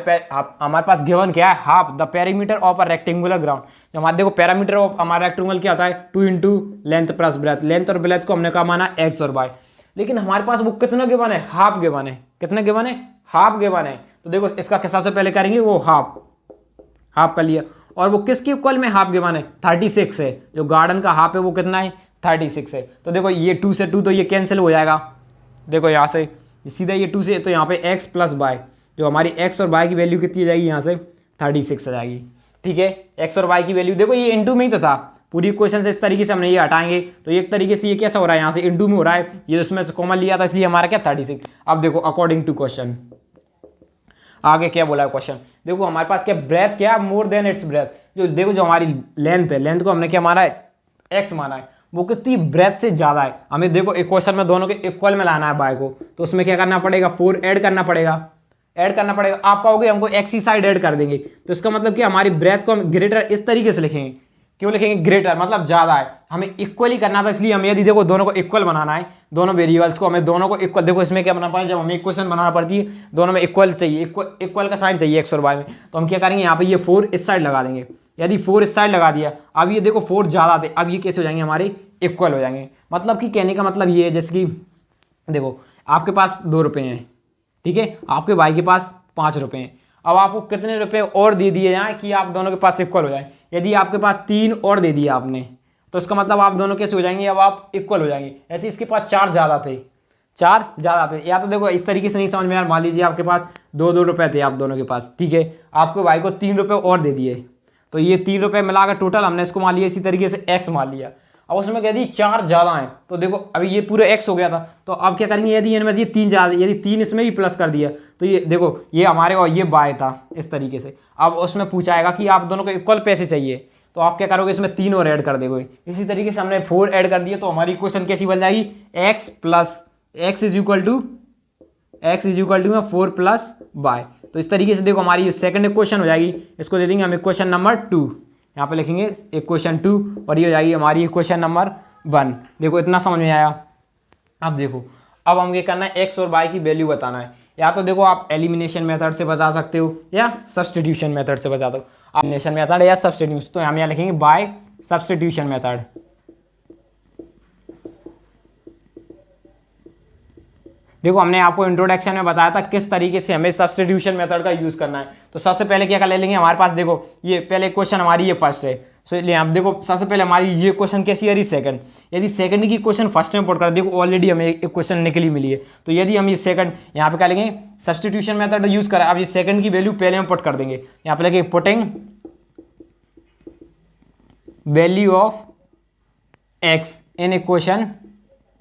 पास गिवन क्या है half the perimeter of a rectangular ground. जो हमारे देखो पैरामीटर ऑफ हमारा रेक्टेंगुलर क्या होता है 2 into length plus breadth. Length और ब्रेथ को हमने कहा माना एक्स और वाई, लेकिन हमारे पास वो कितना गिवन है हाफ गिवन है। कितना गिवन है हाफ गिवन है। तो देखो इसका सबसे पहले करेंगे वो हाफ कर लिया, और वो किसके इक्वल में हाफ गिवन है 36 है। जो गार्डन का हाफ है वो कितना है 36 है। तो देखो ये 2 से 2 तो ये कैंसिल हो जाएगा। देखो यहाँ से सीधा ये 2 से, तो यहाँ पे x प्लस वाई, जो हमारी x और y की वैल्यू कितनी आ जाएगी यहाँ से 36 आ जाएगी। ठीक है, x और y की वैल्यू देखो ये इनटू में ही तो था, पूरी इक्वेशन से इस तरीके से हमने ये हटाएंगे तो एक तरीके से ये कैसा हो रहा है यहाँ से इनटू में हो रहा है, ये उसमें से कॉमन लिया था इसलिए हमारा क्या 36। अब देखो अकॉर्डिंग टू क्वेश्चन आगे क्या बोला है क्वेश्चन। देखो हमारे पास क्या ब्रेथ क्या मोर देन इट्स ब्रेथ। जो देखो जो हमारी लेंथ है, लेंथ को हमने क्या माना है x माना है, वो कितनी ब्रेथ से ज़्यादा है। हमें देखो इक्वेशन में दोनों के इक्वल में लाना है बाय को, तो उसमें क्या करना पड़ेगा, 4 ऐड करना पड़ेगा, आप कहोगे हमको एक्स ही साइड ऐड कर देंगे, तो इसका मतलब कि हमारी ब्रेथ को हम ग्रेटर इस तरीके से लिखेंगे, क्यों लिखेंगे ग्रेटर मतलब ज़्यादा है, हमें इक्वल ही करना था, इसलिए हमें यदि देखो दोनों को इक्वल बनाना है, दोनों वेरिएबल्स को हमें दोनों को इक्वल, देखो इसमें क्या बनाना पड़ेगा, जब हमें इक्वेशन बनाना पड़ती है दोनों में इक्वल चाहिए, इक्वल का साइन चाहिए एक्स और वाई में, तो हम क्या करेंगे यहाँ पे ये 4 इस साइड लगा देंगे। यदि 4 इस साइड लगा दिया, अब ये देखो 4 ज़्यादा थे, अब ये कैसे हो जाएंगे हमारे इक्वल हो जाएंगे। मतलब कि कहने का मतलब ये है, जैसे कि देखो आपके पास 2 रुपये हैं, ठीक है, आपके भाई के पास 5 रुपये हैं, अब आपको कितने रुपए और दे दिए जाएँ कि आप दोनों के पास इक्वल हो जाए। यदि आपके पास 3 और दे दिया आपने, तो इसका मतलब आप दोनों कैसे हो जाएंगे, अब आप इक्वल हो जाएंगे। ऐसे इसके पास 4 ज़्यादा थे, या तो देखो इस तरीके से नहीं समझ में यार, मान लीजिए आपके पास 2 रुपये थे आप दोनों के पास, ठीक है, आपके भाई को 3 रुपये और दे दिए, तो ये 3 रुपये मिलाकर टोटल हमने इसको मान लिया इसी तरीके से एक्स मान लिया। अब उसमें कह दी 4 ज़्यादा हैं, तो देखो अभी ये पूरे एक्स हो गया था, तो अब क्या करेंगे, यदि इनमें ये 3 ज़्यादा, यदि 3 इसमें भी प्लस कर दिया, तो ये देखो ये हमारे और ये बाय था इस तरीके से। अब उसमें पूछाएगा कि आप दोनों को इक्वल पैसे चाहिए, तो आप क्या करोगे, इसमें 3 और ऐड कर दोगे। इसी तरीके से हमने 4 ऐड कर दिए, तो हमारी इक्वेशन कैसी बन जाएगी, x plus x is equal to में 4 प्लस बाय। तो इस तरीके से देखो हमारी सेकंड इक्वेशन हो जाएगी, इसको दे देंगे हम इक्वेशन नंबर 2, यहाँ पे लिखेंगे इक्वेशन 2, और ये हो जाएगी हमारी इक्वेशन नंबर 1। देखो इतना समझ में आया। अब देखो अब हम ये करना है, एक्स और वाई की वैल्यू बताना है। या तो देखो आप एलिमिनेशन मेथड से बता सकते हो या सब्स्टिट्यूशन मेथड से बता दो, एलिमिनेशन मेथड या सब्स्टिट्यूशन, तो हम यहाँ लिखेंगे बाय सब्स्टिट्यूशन मेथड। देखो हमने आपको इंट्रोडक्शन में बताया था किस तरीके से हमें सब्स्टिट्यूशन मेथड का यूज करना है। तो सबसे पहले क्या कर ले लेंगे, हमारे पास देखो ये पहले क्वेश्चन हमारी ये फर्स्ट है, सो इसलिए आप देखो सबसे पहले हमारी ये क्वेश्चन कैसी है, सेकंड। यदि सेकंड की क्वेश्चन फर्स्ट में पुट कर, देखो ऑलरेडी हमें एक क्वेश्चन निकली मिली है, तो यदि हम ये सेकंड यहाँ पे क्या लेंगे, सब्स्टिट्यूशन मेथड यूज करें, अब ये सेकंड की वैल्यू पहले में पुट कर देंगे, यहाँ पे लेंगे putting value of x in equation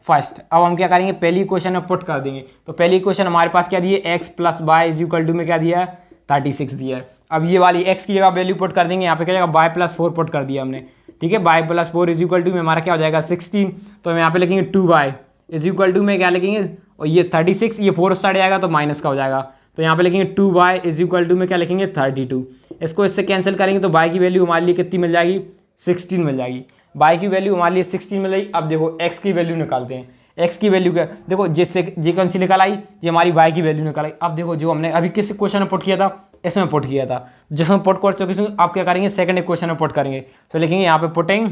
first. अब हम क्या करेंगे, पहली इक्वेशन में पुट कर देंगे, तो पहली इक्वेशन हमारे पास क्या दी है, x plus y is equal to में क्या दिया है, 36 दिया है। अब ये वाली एक्स की जगह वैल्यू पुट कर देंगे, यहाँ पे क्या जाएगा, वाई प्लस 4 पुट कर दिया हमने, ठीक है, y plus 4 is equal to में हमारा क्या हो जाएगा 16, तो हम यहाँ पे लिखेंगे 2y इज इक्वल टू में क्या लिखेंगे, और ये 36, ये 4 स्टार्ट आएगा तो माइनस का हो जाएगा, तो यहाँ पे लिखेंगे 2y इज इक्वल टू में क्या लिखेंगे 32। इसको इससे कैंसिल करेंगे तो y की वैल्यू हमारे लिए कितनी मिल जाएगी, 16 मिल जाएगी। y की वैल्यू हमारे लिए 16 मिल जाएगी। अब देखो x की वैल्यू निकालते हैं, x की वैल्यू क्या, देखो जिससे जी कौन सी निकल आई, ये हमारी y की वैल्यू निकल आई। अब देखो जो हमने अभी किस क्वेश्चन में पुट किया था, इसमें पुट किया था, जिसमें पुट कर चुके हैं, आप क्या करेंगे, सेकंड इक्वेशन में पुट करेंगे, तो लिखेंगे यहाँ पे पुटिंग,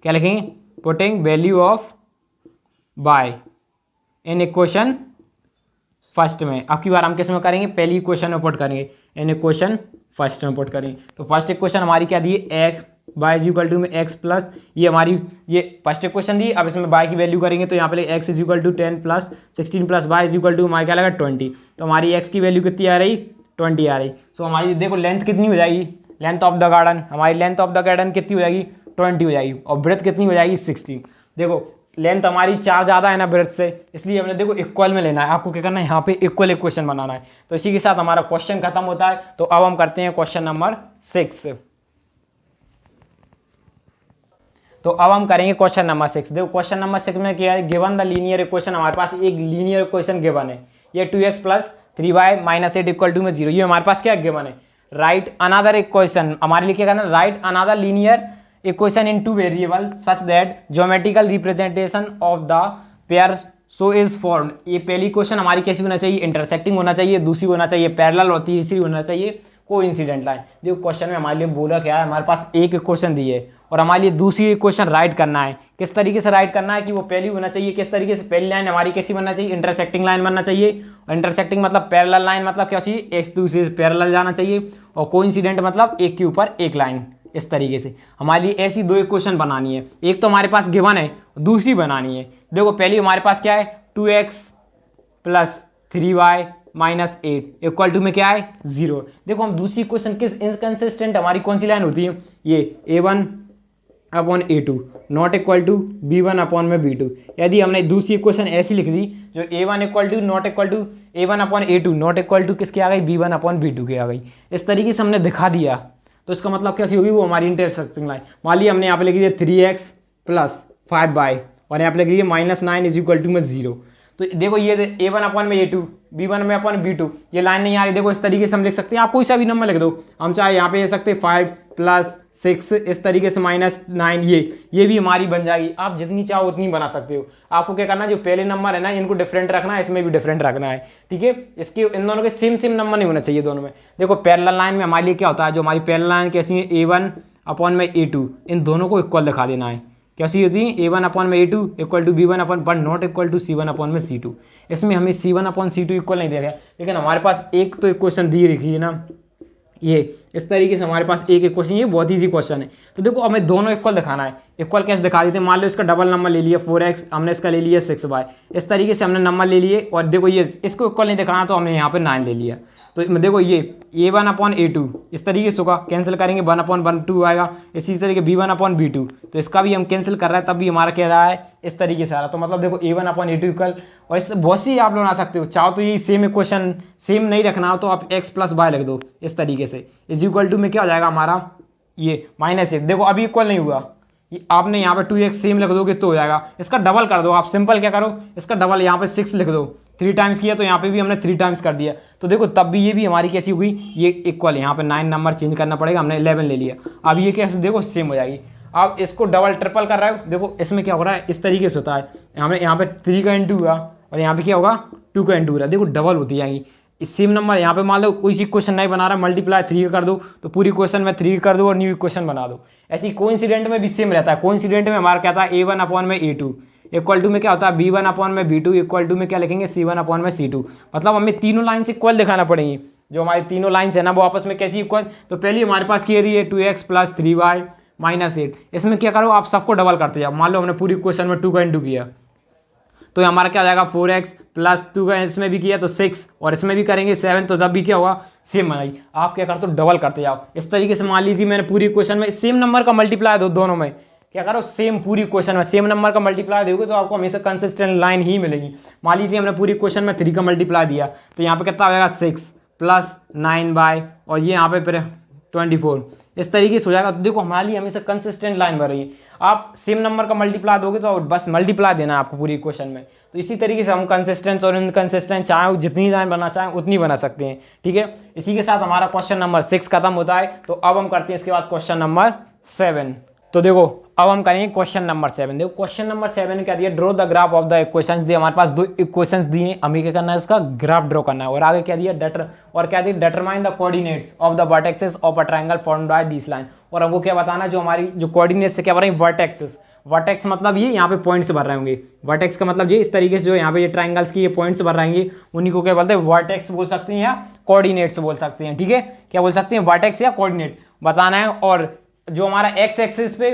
क्या लिखेंगे, putting value of y in equation first में। अब की बार हम किस में करेंगे, पहली इक्वेशन में पुट करेंगे, इन इक्वेशन फर्स्ट में पुट करेंगे। तो फर्स्ट इक्वेशन हमारी क्या दी, x y is equal to में एक्स प्लस, ये हमारी ये फर्स्ट इक्वेशन दी। अब इसमें वाई की वैल्यू करेंगे, तो यहाँ पे x is equal to 10 plus 16 plus y is equal to हमारे क्या लगा 20, तो हमारी एक्स की वैल्यू कितनी आ रही, 20 आ रही। तो हमारी देखो लेंथ कितनी हो जाएगी, लेंथ ऑफ द गार्डन, हमारी लेंथ ऑफ द गार्डन कितनी हो जाएगी, 20 हो जाएगी, और ब्रेथ कितनी हो जाएगी 16। देखो लेंथ हमारी 4 ज़्यादा है ना ब्रेथ से, इसलिए हमने देखो इक्वल में लेना है, आपको क्या करना है, यहाँ पे इक्वल इक्वेशन बनाना है। तो इसी के साथ हमारा क्वेश्चन खत्म होता है। तो अब हम करते हैं क्वेश्चन नंबर 6। तो अब हम करेंगे क्वेश्चन नंबर 6। देखो क्वेश्चन नंबर 6 में क्या है, गिवन द लीनियर इक्वेशन, हमारे पास एक लीनियर इक्वेशन गिवन है, ये 2x plus 3y minus 8 equal to में 0, ये हमारे पास क्या गिवन है। राइट अनदर इक्वेशन, हमारे लिए क्या करना है, right another linear equation in 2 variable such that geometrical representation of the pair so is formed. ये पहली क्वेश्चन हमारी कैसी होना चाहिए, इंटरसेक्टिंग होना चाहिए, दूसरी होना चाहिए पैरेलल, और तीसरी होना चाहिए कोइंसिडेंट लाइन। देखो क्वेश्चन में हमारे लिए बोला क्या है, हमारे पास एक इक्वेशन दी है और हमारे लिए दूसरी इक्वेशन राइट करना है। किस तरीके से राइट करना है कि वो पहली होना चाहिए, किस तरीके से पहली लाइन हमारी कैसी बनना चाहिए, इंटरसेक्टिंग लाइन बनना चाहिए, और इंटरसेक्टिंग मतलब पैरेलल लाइन, मतलब क्या चाहिए, एक दूसरे से पैरेलल जाना चाहिए, और कोइंसिडेंट मतलब एक के ऊपर एक लाइन। इस तरीके से हमारे लिए ऐसी 2 इक्वेशन बनानी है, एक तो हमारे पास गिवन है, दूसरी बनानी है। देखो पहली हमारे पास क्या है, 2x plus 3y minus 8 equal to में क्या है 0। देखो हम दूसरी इक्वेशन किस इनकंसिस्टेंट हमारी कौन सी लाइन होती है, ये a1 upon a2 not equal to b1 upon में b2। यदि हमने दूसरी इक्वेशन ऐसी लिख दी जो a1 equal to not equal to a1 upon a2 not equal to किसके आ गई, b1 अपॉन b2 के आ गई। इस तरीके से हमने दिखा दिया, तो इसका मतलब कैसी होगी, वो हमारी इंटरसेक्टिंग लाइन। मान लिया हमने यहाँ पे लिख दिया 3x प्लस 5y और यहाँ पे लिख लीजिए -9 इज इक्वल टू में 0। तो देखो ये a1/a2 b1/b2 ये लाइन नहीं आ रही, देखो इस तरीके से हम लिख सकते हैं। आप कोई सा भी नंबर लिख दो, हम चाहे यहाँ पे ले सकते हैं 5 + 6 इस तरीके से -9 ये भी हमारी बन जाएगी। आप जितनी चाहो उतनी बना सकते हो। आपको क्या करना है, जो पहले नंबर है ना इनको डिफरेंट रखना है, इसमें भी डिफरेंट रखना है, ठीक है। इसके इन दोनों के सेम नंबर नहीं होना चाहिए दोनों में। देखो पैरेलल लाइन में हमारे लिए क्या होता है, जो हमारी पैरेलल लाइन कैसी है a1/a2 इन दोनों को इक्वल दिखा देना है। कैसी होती है a1/a2 equal to b1/1 not equal to c1/c2। इसमें हमें c1/c2 इक्वल नहीं दे रहा है, लेकिन हमारे पास एक तो इक्वेशन दी रखी है ना, ये इस तरीके से हमारे पास एक इक्वेशन, ये बहुत ईजी क्वेश्चन है। तो देखो हमें दोनों इक्वल दिखाना है। इक्वल कैसे दिखा देते हैं, मान लो इसका डबल नंबर ले लिया 4x, हमने इसका ले लिया 6y, इस तरीके से हमने नंबर ले लिए। और देखो ये इसको इक्वल नहीं दिखाना तो हमने यहाँ पे 9 ले लिया। तो देखो ये a1/a2 इस तरीके से होगा, कैंसिल करेंगे 1/1 आएगा। इसी तरीके b1/b2 तो इसका भी हम कैंसिल कर रहे हैं, तब भी हमारा क्या रहा है इस तरीके से आ रहा। तो मतलब देखो a1/a2 इक्वल, और इससे बहुत सी आप लोग बना सकते हो। चाहो तो ये सेम इक्वेशन सेम नहीं रखना हो तो आप x + y लिख दो इस तरीके से, इज इक्वल टू में क्या हो जाएगा हमारा ये -1। देखो अभी इक्वल नहीं हुआ, आपने यहाँ पे 2x सेम लिख दोगे तो हो जाएगा। इसका डबल कर दो आप, सिंपल क्या करो इसका डबल यहाँ पे 6 लिख दो, 3 टाइम्स किया तो यहाँ पे भी हमने 3 टाइम्स कर दिया। तो देखो तब भी ये भी हमारी कैसी हुई, ये इक्वल। यहाँ पे 9 नंबर चेंज करना पड़ेगा, हमने 11 ले लिया। अब ये कैसे देखो सेम हो जाएगी। आप इसको डबल ट्रिपल कर रहे हो, देखो इसमें क्या हो रहा है इस तरीके से होता है। हमने यहाँ पे 3 का इंटू हुआ और यहाँ पे क्या होगा 2 का इंटू हो रहा है, देखो डबल होती जाएंगी। इस सेम नंबर यहाँ पे मान लो कोई सी क्वेश्चन नहीं बना रहा, मल्टीप्लाई 3 कर दो तो पूरी क्वेश्चन में 3 कर दो और न्यू इक्वेशन बना दो। ऐसी कोइंसिडेंट में भी सेम रहता है। कोइंसिडेंट में हमारा क्या था a1/a2 इक्वल टू में क्या होता है b1/b2 इक्वल टू में क्या लिखेंगे c1/c2। मतलब हमें तीनों लाइन से इक्वल दिखाना पड़ेगी। जो हमारी तीनों लाइन्स है ना वो आपस में कैसी इक्वल। तो पहले हमारे पास क्या दी है 2x + 3y - 8। इसमें क्या करो आप सबको डबल करते जाओ। मान लो हमने पूरी क्वेश्चन में 2 का इंटू किया तो हमारा क्या हो जाएगा 4x + 2 का इसमें भी किया तो 6 और इसमें भी करेंगे 7, तो तब भी क्या होगा सेम बनाई। आप क्या करते हो डबल करते जाओ इस तरीके से। मान लीजिए मैंने पूरी क्वेश्चन में सेम नंबर का मल्टीप्लाई दो, दोनों में क्या करो सेम पूरी क्वेश्चन में सेम नंबर का मल्टीप्लाई दोगे तो आपको हमेशा कंसिस्टेंट लाइन ही मिलेगी। मान लीजिए हमने पूरी क्वेश्चन में 3 का मल्टीप्लाई दिया तो यहाँ पे कितना हो जाएगा 6 + 9y और ये यहाँ पे फिर 24 इस तरीके से हो जाएगा। तो देखो हमारे लिए हमेशा कंसिस्टेंट लाइन बन रही है। आप सेम नंबर का मल्टीप्लाई दोगे तो बस मल्टीप्लाई देना है आपको पूरी क्वेश्चन में। तो इसी तरीके से हम कंसिस्टेंट और इनकंसिस्टेंट चाहे जितनी लाइन बना चाहें उतनी बना सकते हैं, ठीक है। इसी के साथ हमारा क्वेश्चन नंबर 6 खत्म होता है। तो अब हम करते हैं इसके बाद क्वेश्चन नंबर 7। तो देखो अब हम करेंगे क्वेश्चन नंबर 7। देखो क्वेश्चन नंबर 7 क्या दिया, draw the graph of the equations दिए। हमारे पास 2 इक्वेशंस दिए, हमें क्या करना है इसका ग्राफ ड्रॉ करना है। और आगे क्या दिया determine the coordinates of the vertexes of a triangle formed by this line. और हमको क्या बताना है जो हमारी जो कोऑर्डिनेट्स से क्या बन रही वर्टेक्सेस। वर्टेक्स मतलब ये यहाँ पे पॉइंट्स भर रहे होंगे। वर्टेक्स का मतलब ये इस तरीके से जो यहाँ पे ये ट्रायंगल्स की ये पॉइंट्स भर रहेंगे उन्हीं को क्या बोलते हैं वर्टेक्स बोल सकते हैं या कोऑर्डिनेट्स बोल सकते हैं, ठीक है। क्या बोल सकते हैं वर्टेक्स या कोऑर्डिनेट बताना है। और जो हमारा एक्स एक्सिस पे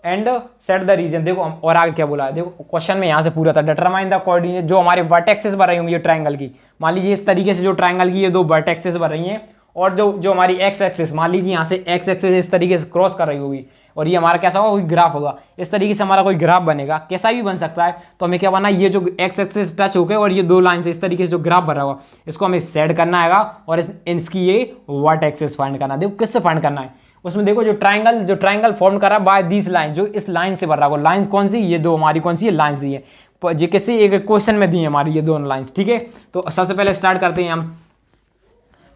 एंड सेट द रीजन। देखो और आगे क्या बोला है, देखो क्वेश्चन में यहाँ से पूरा था डिटरमाइन द कोऑर्डिनेट। जो हमारे वर्टेक्सेस भर रही होंगी ये ट्रायंगल की, मान लीजिए इस तरीके से जो ट्रायंगल की ये 2 वर्टेक्सेस भर रही हैं और जो हमारी एक्स एक्सिस मान लीजिए यहाँ से एक्स एक्सिस इस तरीके से क्रॉस कर रही होगी और ये हमारा कैसा होगा कोई ग्राफ होगा। इस तरीके से हमारा कोई ग्राफ बनेगा, कैसा भी बन सकता है। तो हमें क्या बनना है ये जो एक्स एक्सिस टच होकर और ये 2 लाइन से इस तरीके से जो ग्राफ बना होगा इसको हमें सेट करना है और इसकी ये वर्टेक्सेस फाइंड करना है। देखो किससे फाइंड करना है उसमें, देखो जो ट्रायंगल फॉर्म कर रहा है बाय दिस लाइन, जो इस लाइन से बन रहा होगा। लाइंस कौन सी, ये 2 हमारी कौन सी लाइंस दी है जो किसी एक क्वेश्चन में दी है हमारी ये 2 लाइंस, ठीक है। तो सबसे पहले स्टार्ट करते हैं हम।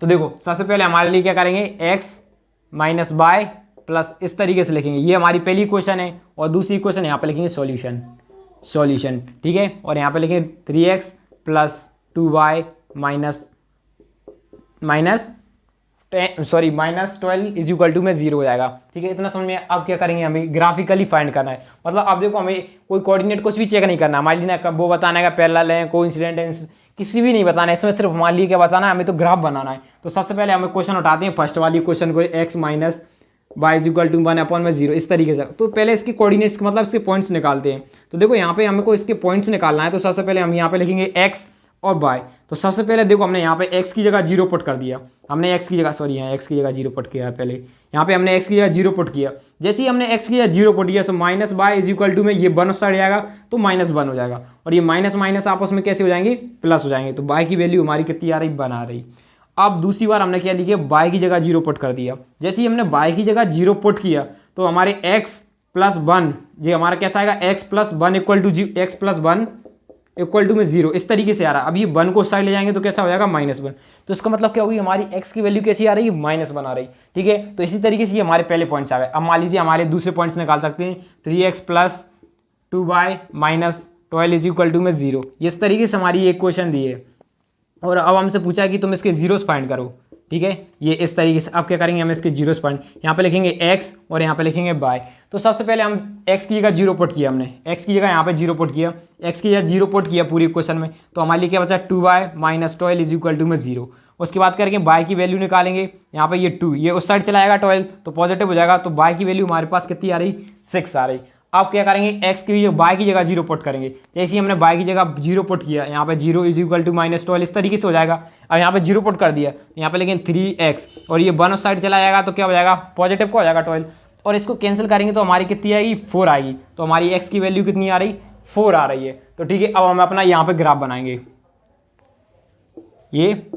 तो देखो सबसे पहले हमारे लिए क्या करेंगे x - y प्लस इस तरीके से लिखेंगे। ये हमारी पहली क्वेश्चन है और दूसरी क्वेश्चन यहाँ पे लिखेंगे सॉल्यूशन, ठीक है। और यहाँ पे लिखेंगे 3x + 2y -12 is equal to में 0 हो जाएगा, ठीक है। इतना समझ में। अब क्या करेंगे हमें ग्राफिकली फाइंड करना है। मतलब अब देखो हमें कोई कोऑर्डिनेट कुछ भी चेक नहीं करना, हमारे लिए ना वो बताना है पैरेलल है कोइंसिडेंट है किसी भी नहीं बताना है। इसमें सिर्फ हमारे लिए क्या बताना है, हमें तो ग्राफ बनाना है। तो सबसे पहले हमें क्वेश्चन उठाते हैं फर्स्ट वाली क्वेश्चन को, x - y is equal to 1/0 इस तरीके से। तो पहले इसके कोऑर्डिनेट्स मतलब इसके पॉइंट्स निकालते हैं। तो देखो यहाँ पे हमको इसके पॉइंट्स निकालना है। तो सबसे पहले हम यहाँ पे लिखेंगे x और y। तो सबसे पहले देखो हमने यहाँ पे x की जगह 0 पुट कर दिया। हमने x की जगह x की जगह 0 पुट किया है पहले। यहाँ पे हमने x की जगह 0 पुट किया। जैसे ही हमने x की जगह 0 पुट किया तो -y इज इक्वल टू में ये 1 साइड जाएगा तो -1 हो जाएगा और ये माइनस आपस में कैसे हो जाएंगे प्लस हो जाएंगे। तो y की वैल्यू हमारी कितनी आ रही बना रही। अब दूसरी बार हमने क्या लिया y की जगह 0 पुट कर दिया। जैसे ही हमने y की जगह 0 पुट किया तो हमारे x प्लस 1, ये हमारा कैसा आएगा x plus 1 equal to x plus 1 equal to में 0, इस तरीके से आ रहा है। अब ये 1 को साइड ले जाएंगे तो कैसा हो जाएगा -1। तो इसका मतलब क्या होगी, हमारी x की वैल्यू कैसी आ रही है, -1 आ रही। ठीक है, तो इसी तरीके से ये हमारे पहले पॉइंट्स आ गए। अब मान लीजिए हमारे दूसरे पॉइंट्स निकाल सकते हैं, 3x plus 2y minus 12 is equal to में 0। इस तरीके से हमारी एक क्वेश्चन दी है और अब हमसे पूछा है कि तुम इसके जीरोस फाइंड करो। ठीक है, ये इस तरीके से। अब क्या करेंगे, हम इसके जीरोस फाइंड, यहाँ पे लिखेंगे x और यहाँ पे लिखेंगे y। तो सबसे पहले हम x की जगह 0 पुट किया, हमने x की जगह यहाँ पे 0 पुट किया, x की जगह 0 पुट किया पूरी क्वेश्चन में। तो हमारे लिए क्या बचा, 2y minus 12 is equal to में 0। उसके बाद करेंगे y की वैल्यू निकालेंगे, यहाँ पे ये 2, ये उस साइड चला जाएगा 12 तो पॉजिटिव हो जाएगा। तो y की वैल्यू हमारे पास कितनी आ रही, 6 आ रही। अब क्या करेंगे, x की y की जगह 0 पुट करेंगे। जैसे ही हमने y की जगह 0 पुट किया, यहाँ पे 0 इज इक्वल टू -12 इस तरीके से हो जाएगा। अब यहाँ पे 0 पुट कर दिया, यहाँ पे लेकिन 3x और ये 1 उस साइड चला जाएगा तो क्या हो जाएगा, पॉजिटिव का हो जाएगा 12। और इसको कैंसिल करेंगे तो हमारी कितनी आएगी, 4 आएगी। तो हमारी x की वैल्यू कितनी आ रही, 4 आ रही है। तो ठीक है, अब हम अपना यहाँ पे ग्राफ बनाएंगे। ये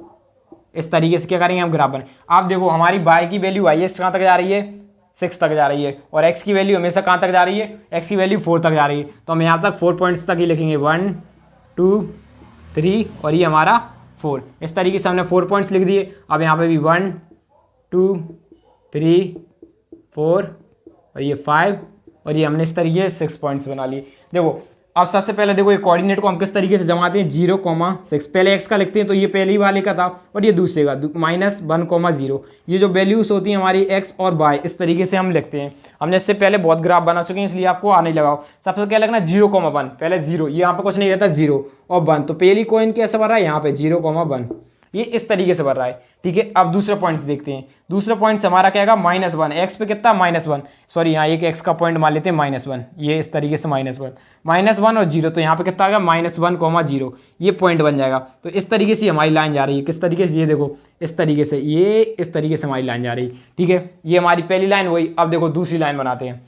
इस तरीके से क्या करेंगे, हम ग्राफ बनाएंगे। आप देखो हमारी y की वैल्यू हाईएस्ट कहाँ तक जा रही है, 6 तक जा रही है, और x की वैल्यू हमेशा कहाँ तक जा रही है, x की वैल्यू 4 तक जा रही है। तो हम यहाँ तक 4 पॉइंट्स तक ही लिखेंगे, 1 2 3 और ये हमारा 4। इस तरीके से हमने 4 पॉइंट्स लिख दिए। अब यहाँ पे भी 1 2 3 4 और ये 5 और ये हमने इस तरीके से 6 पॉइंट्स बना लिए। देखो अब सबसे पहले देखो ये कोऑर्डिनेट को हम किस तरीके से जमाते हैं, 0,6। पहले x का लिखते हैं तो ये पहले ही वाले का था और ये दूसरे का -1,0। ये जो वैल्यूज होती हैं हमारी x और y, इस तरीके से हम लिखते हैं। हमने इससे पहले बहुत ग्राफ बना चुके हैं इसलिए आपको आने लगाओ। सबसे क्या लिखना, 0,1, पहले 0, ये यहाँ पे कुछ नहीं रहता, 0 और 1। तो पहली कॉइन कैसे बन रहा है, यहाँ पे 0,1, ये इस तरीके से बन रहा है। ठीक है, अब दूसरा पॉइंट्स देखते हैं। दूसरा पॉइंट्स हमारा क्या आएगा, -1, x पे कितना, -1, सॉरी यहाँ एक x का पॉइंट मान लेते हैं -1, ये इस तरीके से -1 और 0, तो यहाँ पे कितना आ गया, -1,0, ये पॉइंट बन जाएगा। तो इस तरीके से हमारी लाइन जा रही है, किस तरीके से, ये देखो इस तरीके से, ये इस तरीके से हमारी लाइन जा रही है। ठीक है, ये हमारी पहली लाइन हुई। अब देखो दूसरी लाइन बनाते हैं।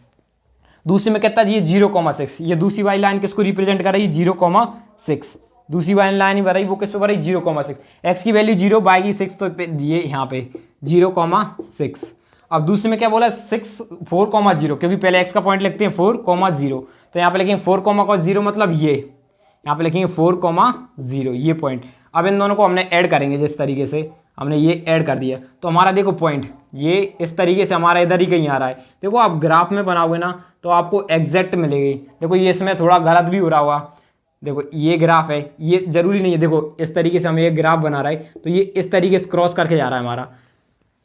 दूसरी में कितना, ये 0,6, ये दूसरी वाली लाइन किसको रिप्रेजेंट कर रही है, 0,6। दूसरी वाली लाइन ही भराई, वो किस पे भराई, 0,6। x की वैल्यू 0, y की 6, तो ये यहाँ पे 0,6। अब दूसरे में क्या बोला, 4,0, क्योंकि पहले x का पॉइंट लिखते हैं 4,0, तो यहाँ पे लिखेंगे 4,0 मतलब ये, यहाँ पे लिखेंगे 4,0, ये पॉइंट। अब इन दोनों को हमने ऐड करेंगे, जिस तरीके से हमने ये ऐड कर दिया तो हमारा देखो पॉइंट ये इस तरीके से हमारा इधर ही कहीं आ रहा है। देखो आप ग्राफ में बनाओगे ना तो आपको एग्जैक्ट मिलेगी। देखो ये इसमें थोड़ा गलत भी हो रहा होगा, देखो ये ग्राफ है, ये जरूरी नहीं है। देखो इस तरीके से हमें ये ग्राफ बना रहा है तो ये इस तरीके से क्रॉस करके जा रहा है, हमारा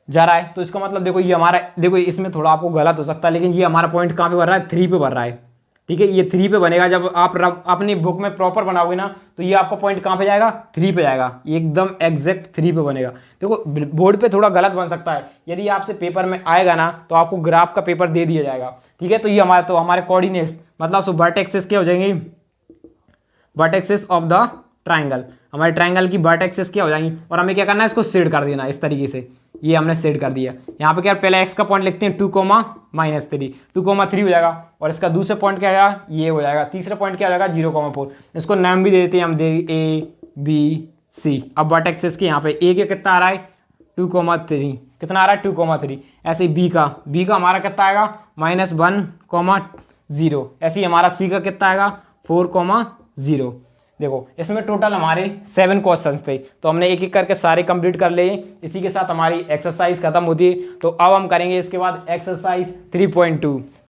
जा रहा है। तो इसका मतलब देखो ये हमारा, देखो इसमें थोड़ा आपको गलत हो सकता है लेकिन ये हमारा पॉइंट कहाँ पे बन रहा है, 3 पे बन रहा है। ठीक है, ये 3 पे बनेगा। जब आप अपनी बुक में प्रॉपर बनाओगे ना तो ये आपका पॉइंट कहाँ पे जाएगा, 3 पे जाएगा, एकदम एग्जैक्ट 3 पे बनेगा। देखो बोर्ड पे थोड़ा गलत बन सकता है, यदि आपसे पेपर में आएगा ना तो आपको ग्राफ का पेपर दे दिया जाएगा। ठीक है, तो ये हमारे कोऑर्डिनेट्स मतलब सो वर्टेक्सेस क्या हो जाएंगे, वर्टेक्सेस ऑफ द ट्राइंगल, हमारे ट्राइंगल की वर्टेक्सेस क्या हो जाएंगी। और हमें क्या करना है, इसको शेड कर देना इस तरीके से। ये हमने सेट कर दिया। यहाँ पे क्या पहले x का पॉइंट लिखते हैं 2, -3, 2,3 हो जाएगा। और इसका दूसरा पॉइंट क्या आएगा, ये हो जाएगा। तीसरा पॉइंट क्या हो जाएगा, 0,4। इसको नाम भी दे देते हैं हम, A B C। अब वर्टेक्सेस के यहाँ पे A का कितना आ रहा है, 2,3, कितना आ रहा है, 2,3। ऐसे ही B का हमारा कितना आएगा, -1,0। ऐसे ही हमारा C का कितना आएगा, 4,0। देखो इसमें टोटल हमारे 7 क्वेश्चंस थे तो हमने एक एक करके सारे कंप्लीट कर लिए। इसी के साथ हमारी एक्सरसाइज खत्म होती है। तो अब हम करेंगे इसके बाद एक्सरसाइज 3.2।